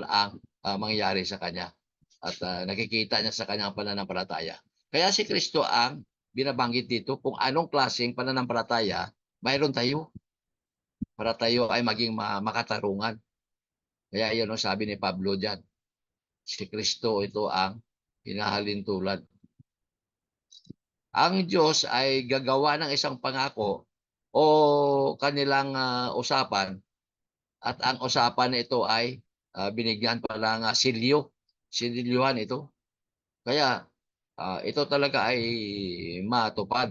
ang mangyayari sa kanya. At nakikita niya sa kanyang pananampalataya. Kaya si Kristo ang binabanggit dito kung anong klaseng pananampalataya mayroon tayo para tayo ay maging makatarungan. Kaya yun ang sabi ni Pablo dyan. Si Kristo ito ang hinahalin tulad. Ang Diyos ay gagawa ng isang pangako o kanilang usapan at ang usapan na ito ay binigyan pa ng silyo. Sinilyuhan ito. Kaya ito talaga ay matupad.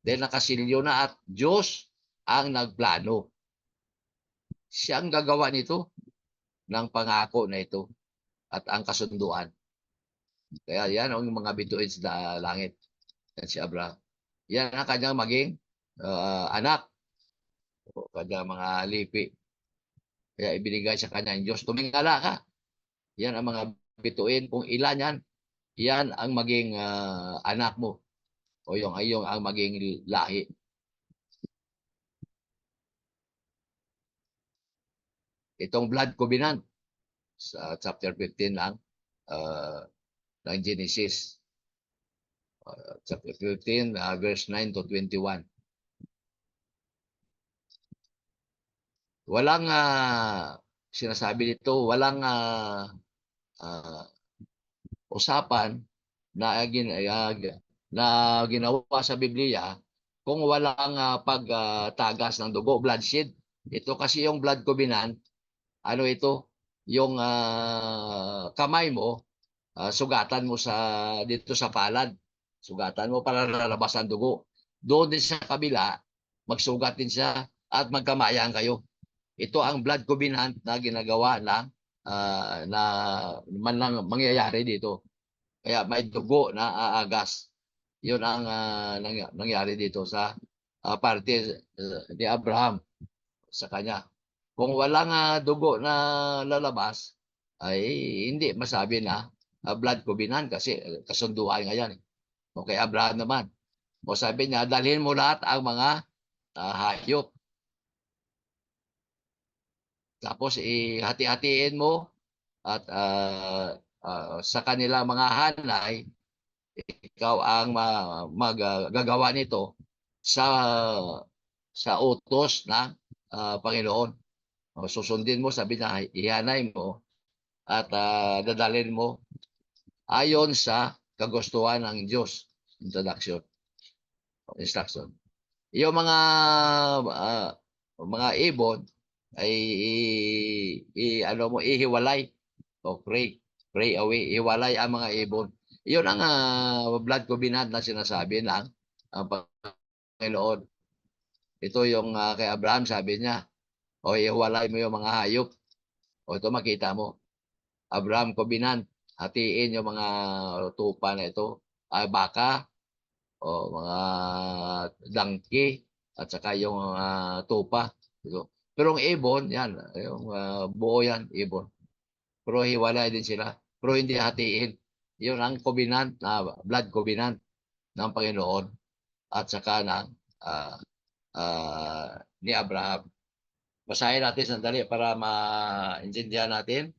Dahil nakasilyo na at Diyos ang nagplano. Siya ang gagawa nito ng pangako na ito at ang kasunduan. Kaya yan ang mga bituin sa langit. Yan si Abraham. Yan ang kanyang maging anak. O kanyang mga lipi. Kaya ibinigay sa kanya ang Diyos. Tumingala ka. Yan ang mga bituin. Kung ilan yan, yan ang maging anak mo. O yung ang maging lahi. Itong blood covenant sa chapter 15 ng Genesis. Chapter 15, verse 9 to 21. Walang sinasabi dito, walang usapan na ginawa sa Biblia kung walang pagtagas ng dugo, bloodshed. Ito kasi yung blood covenant, ano ito? Yung kamay mo, sugatan mo dito sa palad. Sugatan mo para lalabas ang dugo. Doon din sa kabila, magsugat din siya at magkamayan kayo. Ito ang blood covenant na ginagawa na mangyayari dito. Kaya may dugo na aagas. Yun ang nangyari dito sa parte ni Abraham sa kanya. Kung walang dugo na lalabas, ay hindi masabi na blood covenant kasi kasunduan nga yan. Okay, Abraham naman. O sabi niya, dalhin mo lahat ang mga hayop. Tapos ihati-hatiin mo at sa kanila mga hanay, ikaw ang magagawa nito sa utos ng Panginoon. O, susundin mo, sabi niya, ihanay mo at dadalhin mo ayon sa kagustuhan ng Diyos. Instruction. Yung mga ibon ay ihiwalay o pray away, ihiwalay ang mga ibon. Iyon ang blood covenant na sinasabi ng Panginoon. Ito yung kay Abraham, sabi niya, o ihiwalay mo yung mga hayop. O ito makita mo, Abraham covenant, hatiin yung mga tupa na ito, baka, o mga donkey, at saka yung tupa. Pero ang ibon, yan, yung buo yan, ibon. Pero hiwalay din sila. Pero hindi hatiin. Yun ang covenant, blood covenant ng Panginoon at saka ng ni Abraham. Basahin natin sandali para maintindihan natin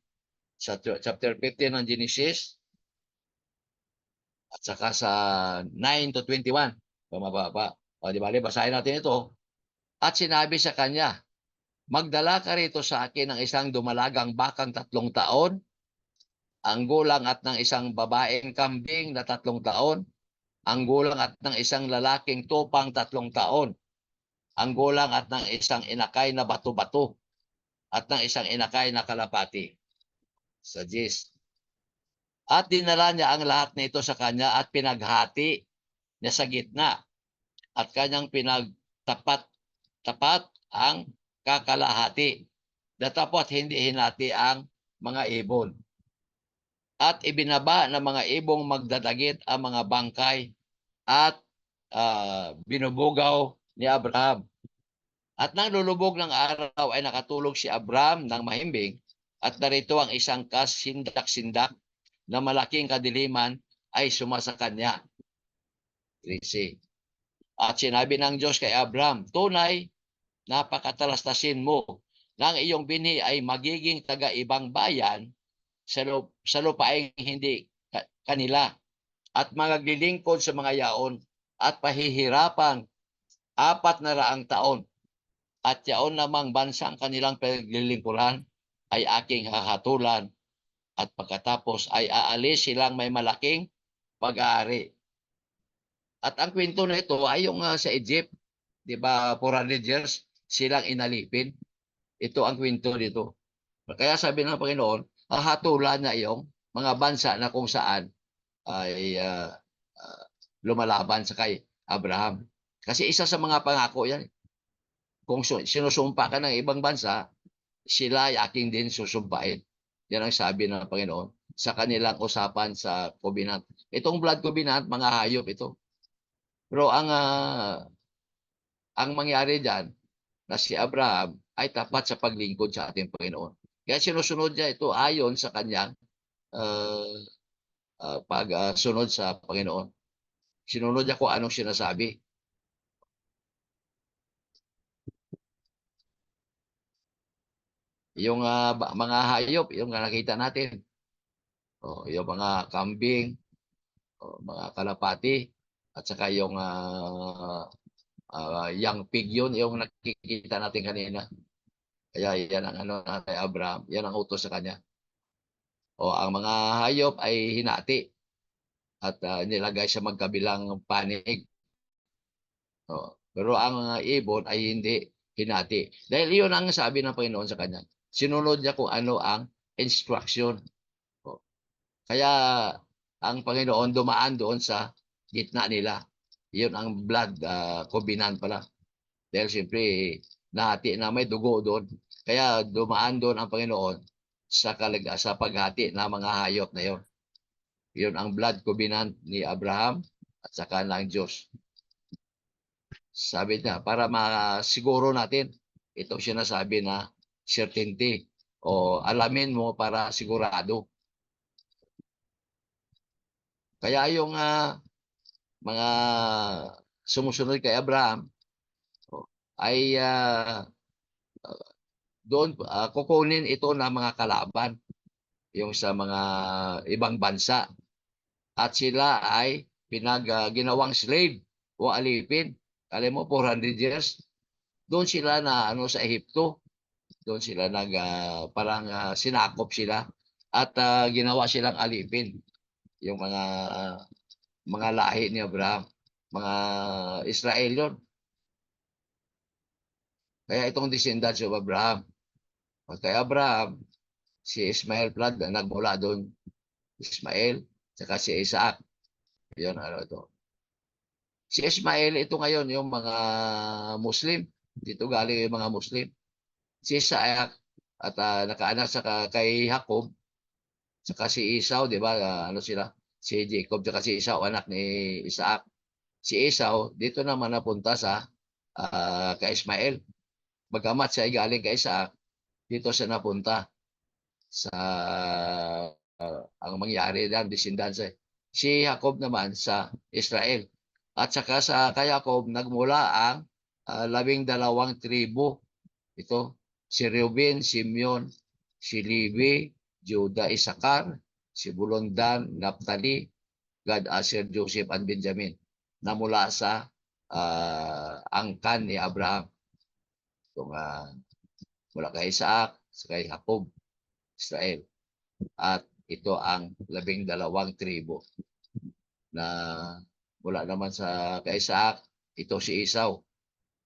sa chapter 15 ng Genesis at saka sa 9 to 21. Pamababa. O di bali, basahin natin ito. At sinabi sa kanya, magdala ka rito sa akin ng isang dumalagang bakang 3 taon, ang gulang at ng isang babaeng kambing na 3 taon, ang gulang at ng isang lalaking tupang 3 taon, ang gulang at ng isang inakay na bato-bato, at ng isang inakay na kalapati. Sa 10. At dinala niya ang lahat nito sa kanya at pinaghati niya sa gitna at kanyang tapat ang kakalahati. Datapot hindi hinati ang mga ibon. At ibinaba ng mga ibong magdadagit ang mga bangkay at binubugaw ni Abraham. At nang lulubog ng araw ay nakatulog si Abraham ng mahimbing at narito ang isang kasindak-sindak na malaking kadiliman ay sumasa kanya. 13. At sinabi ng Diyos kay Abraham, tunay, napakatalastasin mo na ang iyong binhi ay magiging taga-ibang bayan sa lupaing hindi kanila at maglilingkod sa mga yaon at pahihirapan 400 taon. At yaon namang bansang kanilang paglilingkuran ay aking hahatulan at pagkatapos ay aalis silang may malaking pag-aari. At ang kwento na ito ay yung sa Egypt, di ba, 400 years silang inalipin. Ito ang kwento dito. Kaya sabi ng Panginoon, hahatulan na yung mga bansa na kung saan ay lumalaban sa kay Abraham. Kasi isa sa mga pangako yan. Kung sinusumpa ka ng ibang bansa, sila ay aking din susumpain. Yan ang sabi ng Panginoon sa kanilang usapan sa covenant. Itong blood covenant, mga hayop ito. Pero ang mangyari diyan na si Abraham ay tapat sa paglingkod sa ating Panginoon. Kaya sinusunod niya ito ayon sa kanyang pagsunod sa Panginoon. Sinunod niya kung anong sinasabi. Yung mga hayop, yung nakita natin. Yung mga kambing, mga kalapati, at saka yung young pig yun, yung nakikita natin kanina. Kaya yan ang ano kay Abraham, yan ang utos sa kanya. Ang mga hayop ay hinati at nilagay sa magkabilang panig. Pero ang mga ibon ay hindi hinati. Dahil iyon ang sabi ng Panginoon sa kanya. Sinunod niya kung ano ang instruction. Kaya ang Panginoon dumaan doon sa gitna nila. Iyon ang blood covenant pala. Dahil siyempre nahati na may dugo doon. Kaya dumaan doon ang Panginoon sa paghati ng mga hayop na yon. Iyon ang blood covenant ni Abraham at saka ng Diyos. Sabi niya, para masiguro natin, itong sinasabi na certainty o alamin mo para sigurado. Kaya yung mga sumusunod kay Abraham ay doon kukunin ito ng mga kalaban, yung sa mga ibang bansa. At sila ay ginawang slave o alipin. Alam mo, 400 years. Doon sila na sa Ehipto. Doon sila parang sinakop sila at ginawa silang alipin. Yung mga lahi ni Abraham, mga Israel yun. Kaya itong descendants of Abraham. Kay Abraham, si Ismael Plad na nagmula doon. Ismael, saka si Isaac. Yun, ano ito. Si Ismael, ito ngayon yung mga Muslim. Dito galing yung mga Muslim. Si Isaac at nakaanak sa kay Jacob, saka si Esau, di ba? Ano sila? Si Jacob saka si Esau, anak ni Isaac. Si Esau, dito naman napunta sa kay Ismael. Bagamat siya ay galing kay Isaac, dito siya napunta sa ang mangyari diyan, descendants. Si Jacob naman sa Israel. At saka sa kay Jacob, nagmula ang 12 tribo. Ito, si Reuben, Simeon, si Levi, Judah, Isakar, si Bulon, Dan, Naphtali, Gad, Asher, Joseph, and Benjamin na mula sa angkan ni Abraham. Itong mula kay Isaac, sa kay Jacob, Israel. At ito ang 12 tribo na mula naman sa kay Isaac, ito si Esau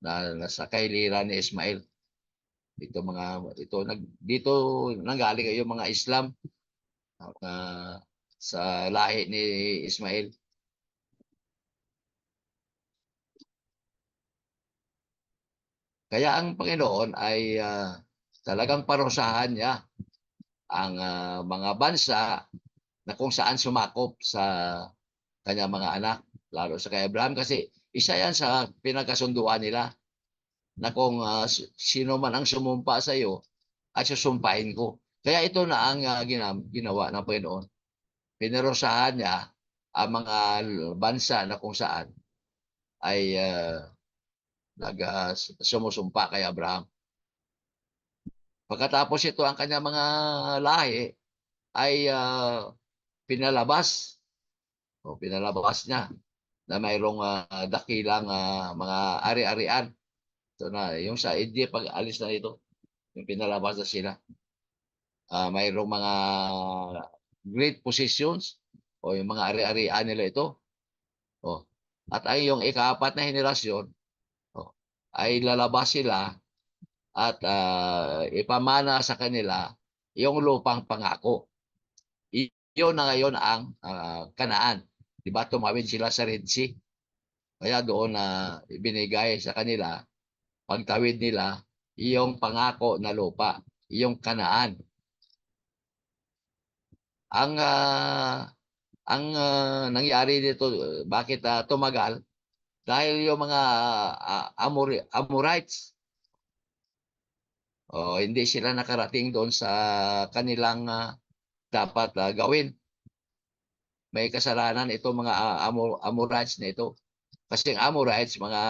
na nasa kailira ni Ismael. Dito nanggaling yung mga Islam sa lahi ni Ismael. Kaya ang Panginoon ay talagang parusahan niya ang mga bansa na kung saan sumakop sa kanyang mga anak, lalo sa kay Abraham, kasi isa yan sa pinagkasunduan nila na kung sino man ang sumumpa sa iyo at susumpahin ko. Kaya ito na ang ginawa ng Panginoon. Pinarusahan niya ang mga bansa na kung saan ay sumusumpa kay Abraham. Pagkatapos ito, ang kanyang mga lahi ay pinalabas. O pinalabas niya na mayroong dakilang mga ari-arian. Ito na, yung sa Egypt, pag alis na ito, yung pinalabas na sila. Mayroong mga great positions o yung mga ari-arian nila ito. O, at ay yung ikaapat na henerasyon ay lalabas sila at ipamana sa kanila yung lupang pangako. Iyon na ngayon ang Kanaan. Diba tumawid sila sa Red Sea? Kaya doon na ibinigay sa kanila, pagtawid nila, iyong pangako na lupa, iyong Kanaan. Ang nangyari dito, bakit tumagal? Dahil yung mga Amorites, hindi sila nakarating doon sa kanilang dapat gawin. May kasalanan ito mga Amorites na ito. Kasi ang Amorites, mga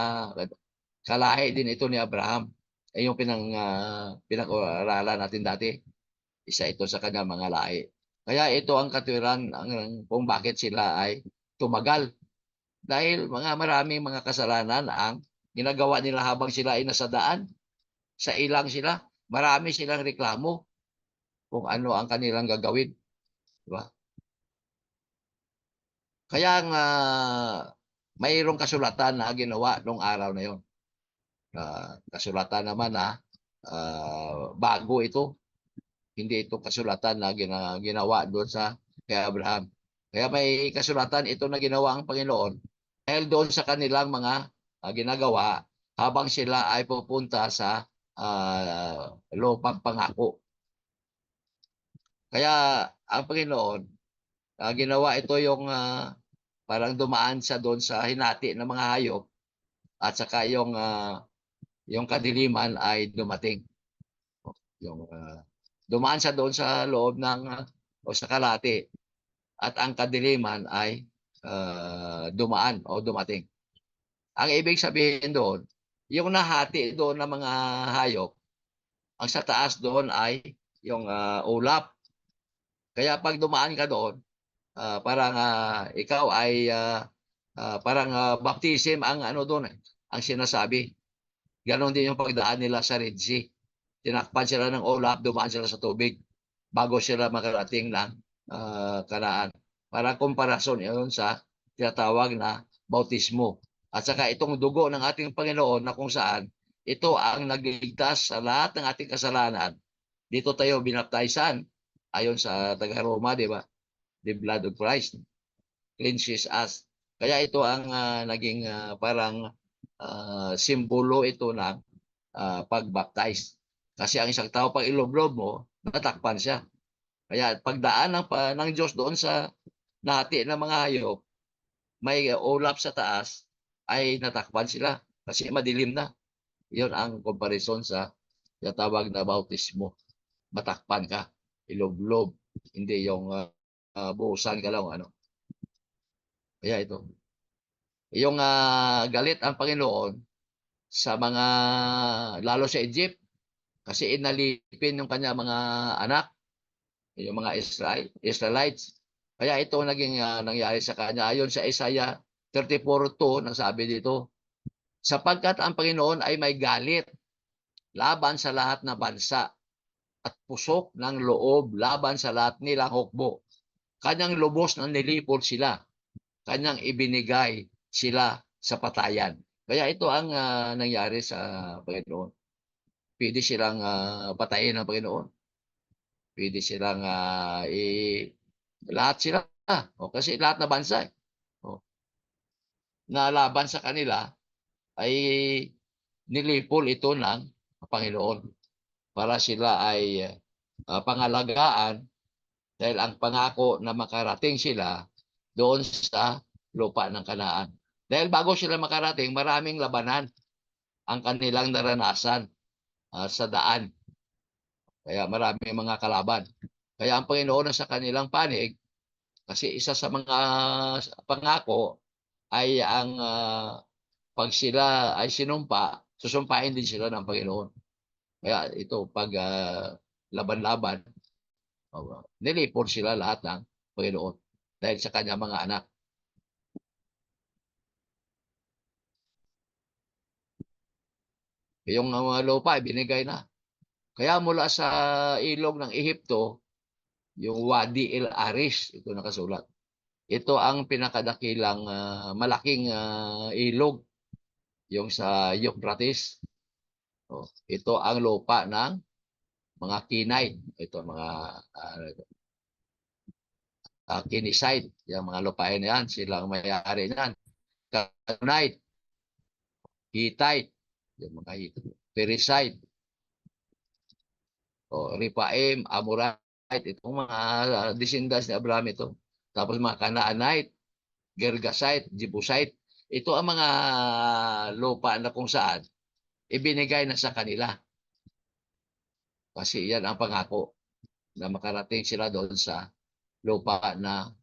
kalahi din ito ni Abraham. Ay yung pinag-aralan natin dati. Isa ito sa kanya mga lahi. Kaya ito ang katuwiran kung bakit sila ay tumagal. Dahil maraming mga kasalanan ang ginagawa nila habang sila ay nasa daan. Sa ilang sila, marami silang reklamo kung ano ang kanilang gagawin. Diba? Kaya mayroong kasulatan na ginawa noong araw na yon. Kasulatan naman na bago ito. Hindi ito kasulatan na ginawa doon sa kay Abraham. Kaya may kasulatan ito na ginawa ang Panginoon dahil doon sa kanilang mga ginagawa habang sila ay pupunta sa lupang pangako. Kaya ang Panginoon, ginawa ito yung parang dumaan sa doon sa hinati ng mga hayop at saka yung kadiliman ay dumating. Yung dumaan siya doon sa loob ng o sa kalate at ang kadiliman ay dumaan o dumating. Ang ibig sabihin doon, yung nahati doon ng mga hayop, ang sa taas doon ay yung ulap. Kaya pag dumaan ka doon, parang ikaw ay parang baptism ang ano doon, ang sinasabi. Ganon din yung pagdaan nila sa Red Sea. Tinakpan sila ng ulap, dumaan sila sa tubig bago sila makarating ng Kanaan. Para komparason yun sa tinatawag na bautismo. At saka itong dugo ng ating Panginoon na kung saan ito ang nagligtas sa lahat ng ating kasalanan. Dito tayo binaptaisan ayon sa taga-Roma, di ba? The blood of Christ cleanses us. Kaya ito ang naging parang simbolo ito ng pagbaptize. Kasi ang isang tao, pag iloblob mo, natakpan siya. Kaya pagdaan ng Diyos doon sa nahati ng mga hayop, may ulap sa taas, ay natakpan sila. Kasi madilim na. Yun ang comparison sa tawag na bautismo. Matakpan ka, iloblob. Hindi yung buusan ka lang. Ano. Kaya ito. Yung galit ang Panginoon sa mga, lalo sa Egypt, kasi inalipin yung kanya mga anak, yung mga Israelites. Kaya ito naging nangyari sa kanya. Ayon sa Isaiah 34:2, nagsabi dito, sapagkat ang Panginoon ay may galit laban sa lahat na bansa at pusok ng loob laban sa lahat nilang hukbo. Kanyang lubos na nilipol sila. Kanyang ibinigay sila sa patayan. Kaya ito ang nangyari sa Panginoon. Pwede silang patayin ng Panginoon. Pwede silang lahat sila. Kasi lahat na bansa na laban sa kanila ay nilipol ito ng Panginoon para sila ay pangalagaan dahil ang pangako na makarating sila doon sa lupa ng Kanaan. Dahil bago sila makarating, maraming labanan ang kanilang naranasan sa daan. Kaya maraming mga kalaban. Kaya ang Panginoon na sa kanilang panig, kasi isa sa mga pangako ay ang pag sila ay sinumpa, susumpain din sila ng Panginoon. Kaya ito, pag laban-laban, nilipon sila lahat ng Panginoon dahil sa kanya mga anak. Yung mga lupa, binigay na. Kaya mula sa ilog ng Ehipto, yung Wadi El Aris, ito nakasulat. Ito ang pinakadakilang malaking ilog, yung sa Euphrates. Ito ang lupa ng mga Kinay. Ito mga Kinisite. Yung mga lupain na yan, silang may-ari niyan. Canaanite, Hittite, yung mga Perizzite, Ripaim, Amorite, itong mga descendants ni Abraham ito. Tapos mga Canaanite, Gergasite, Jebusite. Ito ang mga lupa na kung saan ibinigay na sa kanila. Kasi yan ang pangako na makarating sila doon sa lupa na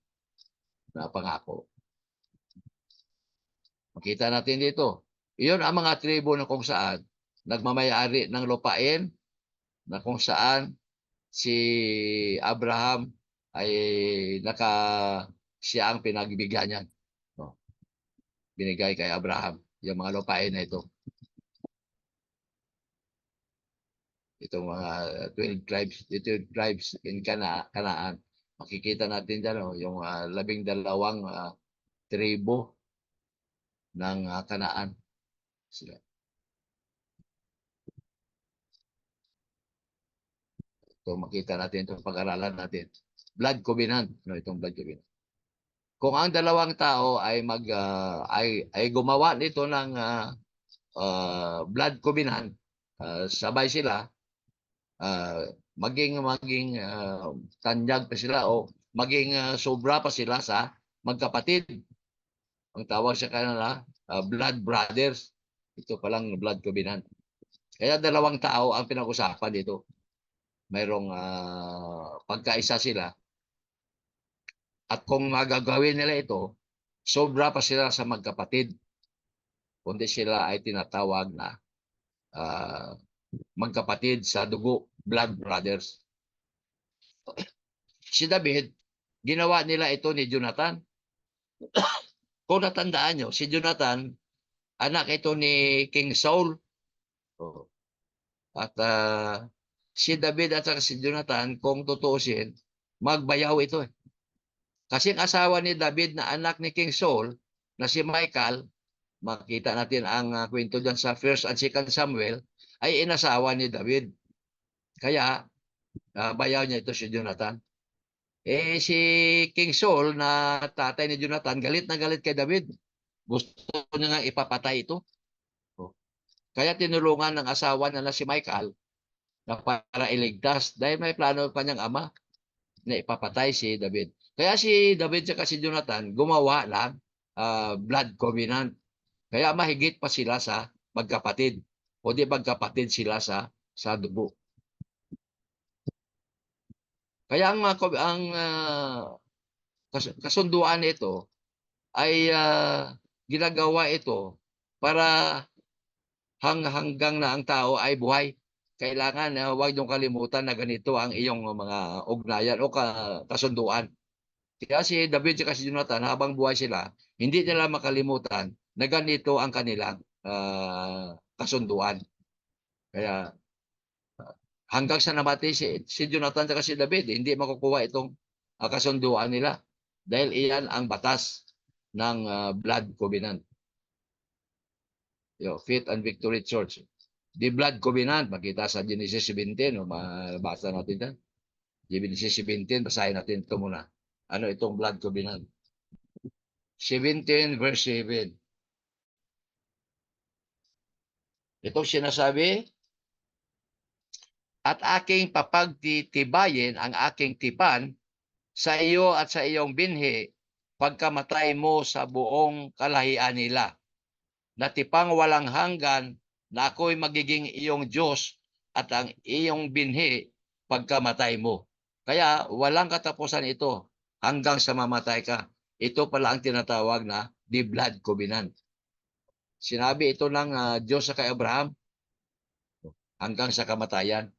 pangako. Makita natin dito. Iyon ang mga tribo na kung saan nagmamayari ng lupain na kung saan si Abraham ay siya ang pinagbigyan niya. No? Binigay kay Abraham yung mga lupain na ito. Itong mga 12 tribes in Canaan. Makikita natin dyan yung 12 tribo ng Canaan. Sila. So makita natin itong pag-aralan natin. Blood covenant, no, itong blood covenant. Kung ang dalawang tao ay ay gumawa nito ng blood covenant, sabay sila, maging tanyag pa sila o maging sobra pa sila sa magkapatid. Ang tawag sa kanila, blood brothers. Ito palang blood covenant. Kaya dalawang tao ang pinag-usapan dito. Mayroong pagkaisa sila. At kung magagawin nila ito, sobra pa sila sa magkapatid. Kundi sila ay tinatawag na magkapatid sa dugo, blood brothers. Si David, ginawa nila ito ni Jonathan. Kung natandaan nyo, si Jonathan, anak ito ni King Saul. At si David at si Jonathan, kung tutuusin, magbayaw ito. Kasi ang asawa ni David na anak ni King Saul, na si Michael, makita natin ang kwento dyan sa 1 and 2 Samuel, ay inasawa ni David. Kaya, bayaw niya ito si Jonathan. Si King Saul na tatay ni Jonathan, galit na galit kay David. Gusto niya nga ipapatay ito. Kaya tinulungan ng asawa na si Michael na para iligtas dahil may plano pa niyang ama na ipapatay si David. Kaya si David at si Jonathan gumawa ng blood covenant. Kaya mahigit pa sila sa magkapatid. O di magkapatid sila sa dugo. Kaya ang kasunduan nito ay ginagawa ito para hanggang na ang tao ay buhay. Kailangan huwag niyong kalimutan na ganito ang iyong mga ugnayan o kasunduan. Kaya si David at si Jonathan, habang buhay sila, hindi nila makalimutan na ganito ang kanilang kasunduan. Kaya hanggang sa namatay si Jonathan at si David, hindi makukuha itong kasunduan nila. Dahil iyan ang batas ng blood covenant. Faith and Victory Church. The blood covenant, makita sa Genesis 17, mabasa natin yan. Genesis 17, basahin natin ito muna. Ano itong blood covenant? 17 verse 7. Itong sinasabi, at aking papagtitibayin ang aking tipan sa iyo at sa iyong binhi pagkamatay mo sa buong kalahian nila. Na tipang walang hanggan na ako'y magiging iyong Diyos at ang iyong binhi pagkamatay mo. Kaya walang katapusan ito hanggang sa mamatay ka. Ito pala ang tinatawag na the blood covenant. Sinabi ito ng Diyos sa kay Abraham hanggang sa kamatayan.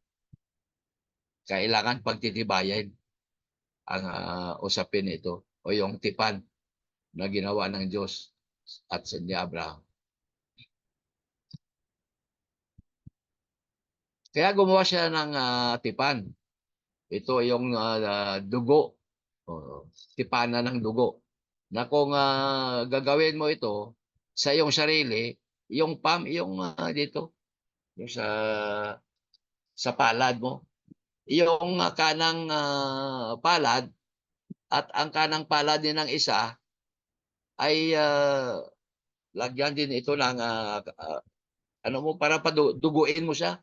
Kailangan pagtitibayin ang usapin ito o yung tipan na ginawa ng Diyos at sa ni Abraham. Kaya gumawa siya ng tipan. Ito yung dugo, tipanan ng dugo. Na kung gagawin mo ito sa iyong sarili, yung yung dito, yung sa palad mo, yung kanang palad at ang kanang palad din ng isa ay lagyan din ito ng ano mo para paduguin mo siya.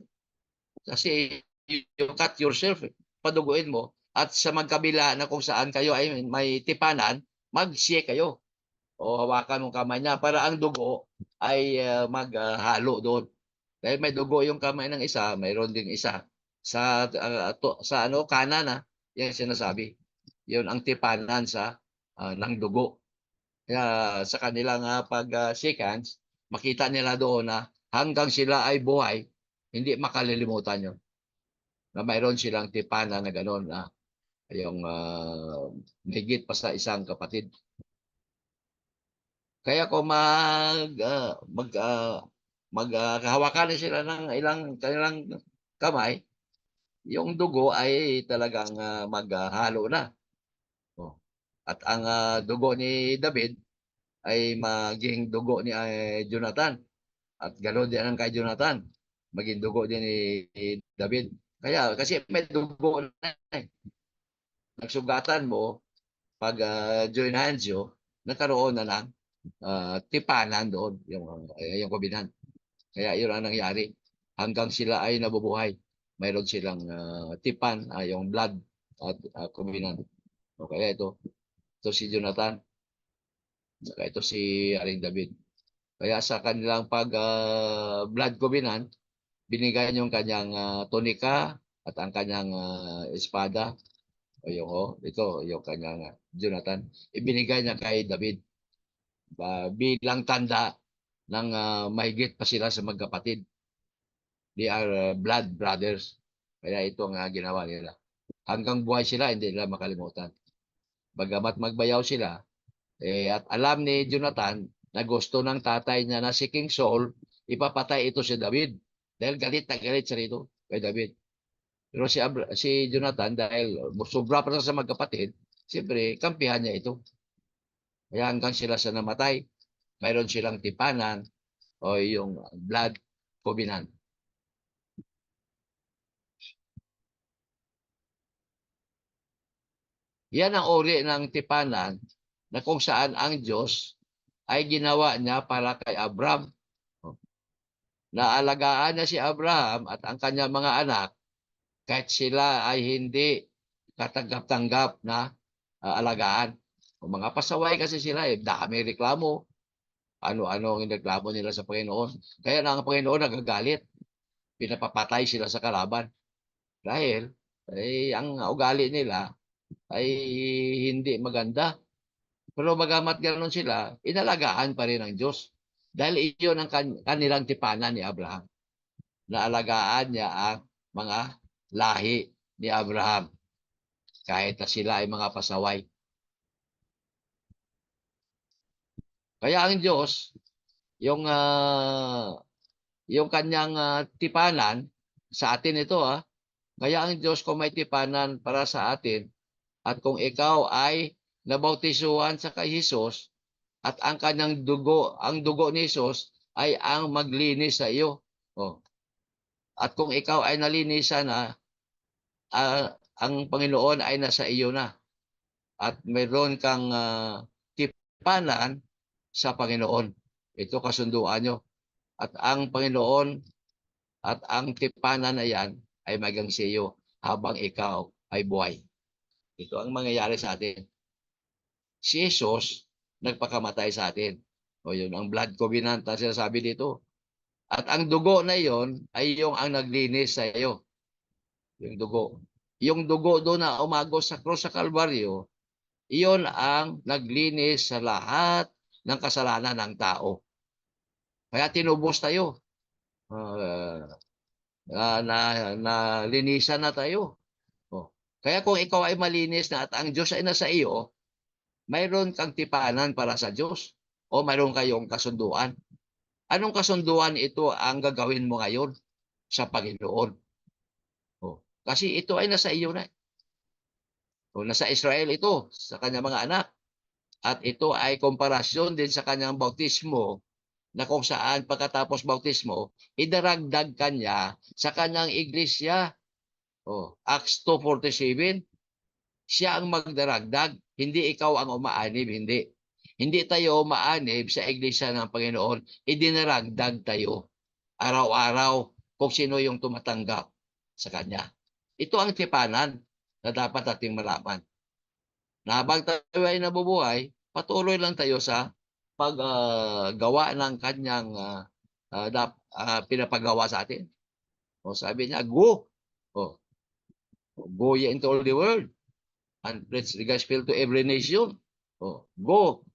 Kasi you cut yourself, paduguin mo. At sa magkabila na kung saan kayo ay may tipanan, mag-shake kayo. O hawakan mong kamay niya para ang dugo ay maghalo doon. Dahil may dugo yung kamay ng isa, mayroon ding isa. Sa ano kanan yan sinasabi. Yun ang tipanan sa ng dugo. Kaya sa kanilang pag-shake hands, makita nila doon na hanggang sila ay buhay, hindi makalilimutan yun. Na mayroon silang tipanan na gano'n na yung higit pa sa isang kapatid. Kaya kung maghahawakan sila ng kanilang kamay, yung dugo ay talagang maghalo na. Oh. At ang dugo ni David ay maging dugo ni Jonathan. At gano'n din ang kay Jonathan. Maging dugo din ni David. Kaya kasi may dugo na nagsugatan mo pag join hands yun, nagkaroon na ng tipanan doon yung kobinan. Kaya yun ang nangyari. Hanggang sila ay nabubuhay. Mayroon silang tipan, yung blood at kobinan. O kaya ito si Jonathan, saka ito si Aring David. Kaya sa kanilang pag blood covenant, binigay yung kanyang tunika at ang kanyang espada. O ito yung kanyang Jonathan. Ibinigay niya kay David bilang tanda ng mahigit pa sila sa magkapatid. They are blood brothers. Kaya ito ang ginawa nila. Hanggang buhay sila, hindi nila makalimutan. Bagamat magbayaw sila, at alam ni Jonathan na gusto ng tatay niya na si King Saul, ipapatay ito si David. Dahil galit na galit siya rito kay David. Pero si Jonathan, dahil sobra pa sa magkapatid, siyempre, kampihan niya ito. Kaya hanggang sila sa namatay, mayroon silang tipanan o yung blood covenant. Yan ang uri ng tipanan na kung saan ang Diyos ay ginawa niya para kay Abraham. Naalagaan niya si Abraham at ang kanyang mga anak kahit sila ay hindi katanggap-tanggap na alagaan. O mga pasaway kasi sila, dami reklamo. Ano-ano ang reklamo nila sa Panginoon. Kaya na ang Panginoon nagagalit. Pinapapatay sila sa kalaban. Dahil ang ugali nila ay hindi maganda. Pero bagamat ganoon sila, inalagaan pa rin ng Diyos. Dahil iyon ang kanilang tipanan ni Abraham. Naalagaan niya ang mga lahi ni Abraham. Kahit na sila ay mga pasaway. Kaya ang Diyos, yung kanyang tipanan, sa atin ito kaya ang Diyos kung may tipanan para sa atin, at kung ikaw ay nabautisuhan sa kay Jesus, at ang kanyang dugo, ang dugo ni Jesus ay ang maglinis sa iyo. At kung ikaw ay nalinisan na, ang Panginoon ay nasa iyo na. At mayroon kang tipanan sa Panginoon. Ito kasunduan nyo. At ang Panginoon at ang tipanan na yan ay magang sa iyo habang ikaw ay buhay. Ito ang mangyayari sa atin. Si Jesus nagpakamatay sa atin. O yun, ang blood covenant na sinasabi dito. At ang dugo na yon ay yung ang naglinis sa iyo. Yung dugo. Yung dugo doon na umagos sa cross sa Kalbaryo, iyon ang naglinis sa lahat ng kasalanan ng tao. Kaya tinubos tayo. Uh, linisan na tayo. Oh. Kaya kung ikaw ay malinis na at ang Diyos ay nasa iyo, mayroon kang tipanan para sa Diyos o mayroon kayong kasunduan. Anong kasunduan ito ang gagawin mo ngayon sa Panginoon? Oh. Kasi ito ay nasa iyo na. O, nasa Israel ito sa kanyang mga anak. At ito ay komparasyon din sa kanyang bautismo na kung saan pagkatapos bautismo, idaragdag kanya sa kanyang iglesia. Oh, Acts 2:47, siya ang magdaragdag, hindi ikaw ang umaanib, hindi. Hindi tayo umaanib sa iglesia ng Panginoon, idinaragdag tayo araw-araw kung sino yung tumatanggap sa kanya. Ito ang tipanan na dapat nating malaman. Na habang tayo ay nabubuhay, patuloy lang tayo sa paggawa ng kanyang pinapagawa sa atin. O sabi niya, go. O, go ye into all the world and preach the gospel to every nation. O, go.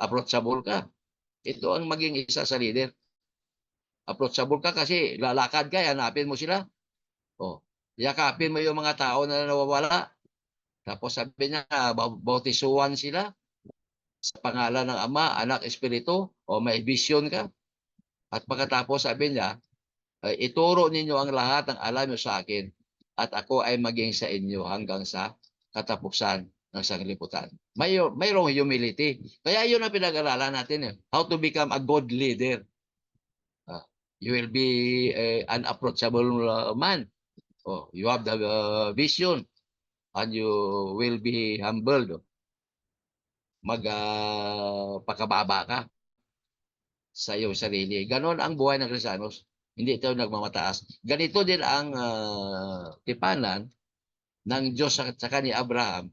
Approachable ka. Ito ang maging isa sa leader. Approachable ka kasi lalakad ka, hanapin mo sila. O, yakapin mo yung mga tao na nawawala. Tapos sabi niya, bautisuan sila sa pangalan ng Ama, Anak, Espiritu, o may vision ka. At pagkatapos sabi niya, ituro ninyo ang lahat ng alam nyo sa akin at ako ay maging sa inyo hanggang sa katapusan ng sanglibutan. Mayroong humility. Kaya yun ang pinag-aralan natin. How to become a good leader. You will be an approachable man. Oh, you have the vision and you will be humbled. Magpakababa ka sa iyong sarili. Ganon ang buhay ng Kristiyanos. Hindi ito nagmamataas. Ganito din ang tipanan ng Diyos sa kani Abraham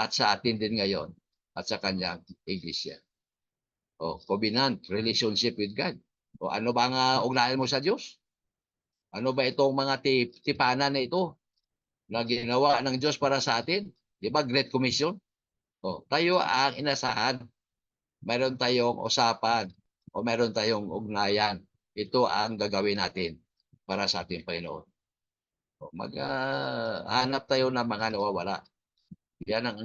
at sa atin din ngayon at sa kanyang iglesia. O, covenant, relationship with God. O ano ba ang ugnayan mo sa Diyos? Ano ba itong mga tipanan na ito na ginawa ng Diyos para sa atin? Di ba? Great Commission. O, tayo ang inasahan. Mayroon tayong usapan o mayroon tayong ugnayan. Ito ang gagawin natin para sa ating Panginoon. Maghanap tayo ng mga nawawala. Yan ang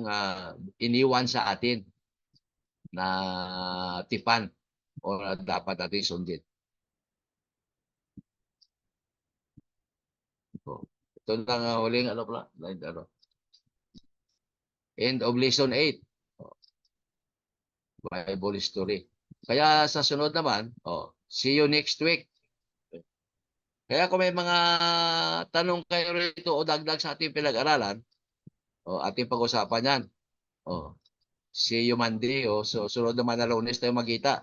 iniwan sa atin na tipan o dapat natin sundin. Ito lang huling ano pala. End of lesson 8. Bible story. Kaya sa sunod naman, see you next week. Kaya kung may mga tanong kayo rito o dagdag sa ating pinag-aralan, ating pag-usapan yan. See you Monday. So sunod naman na Lunes tayo magkita.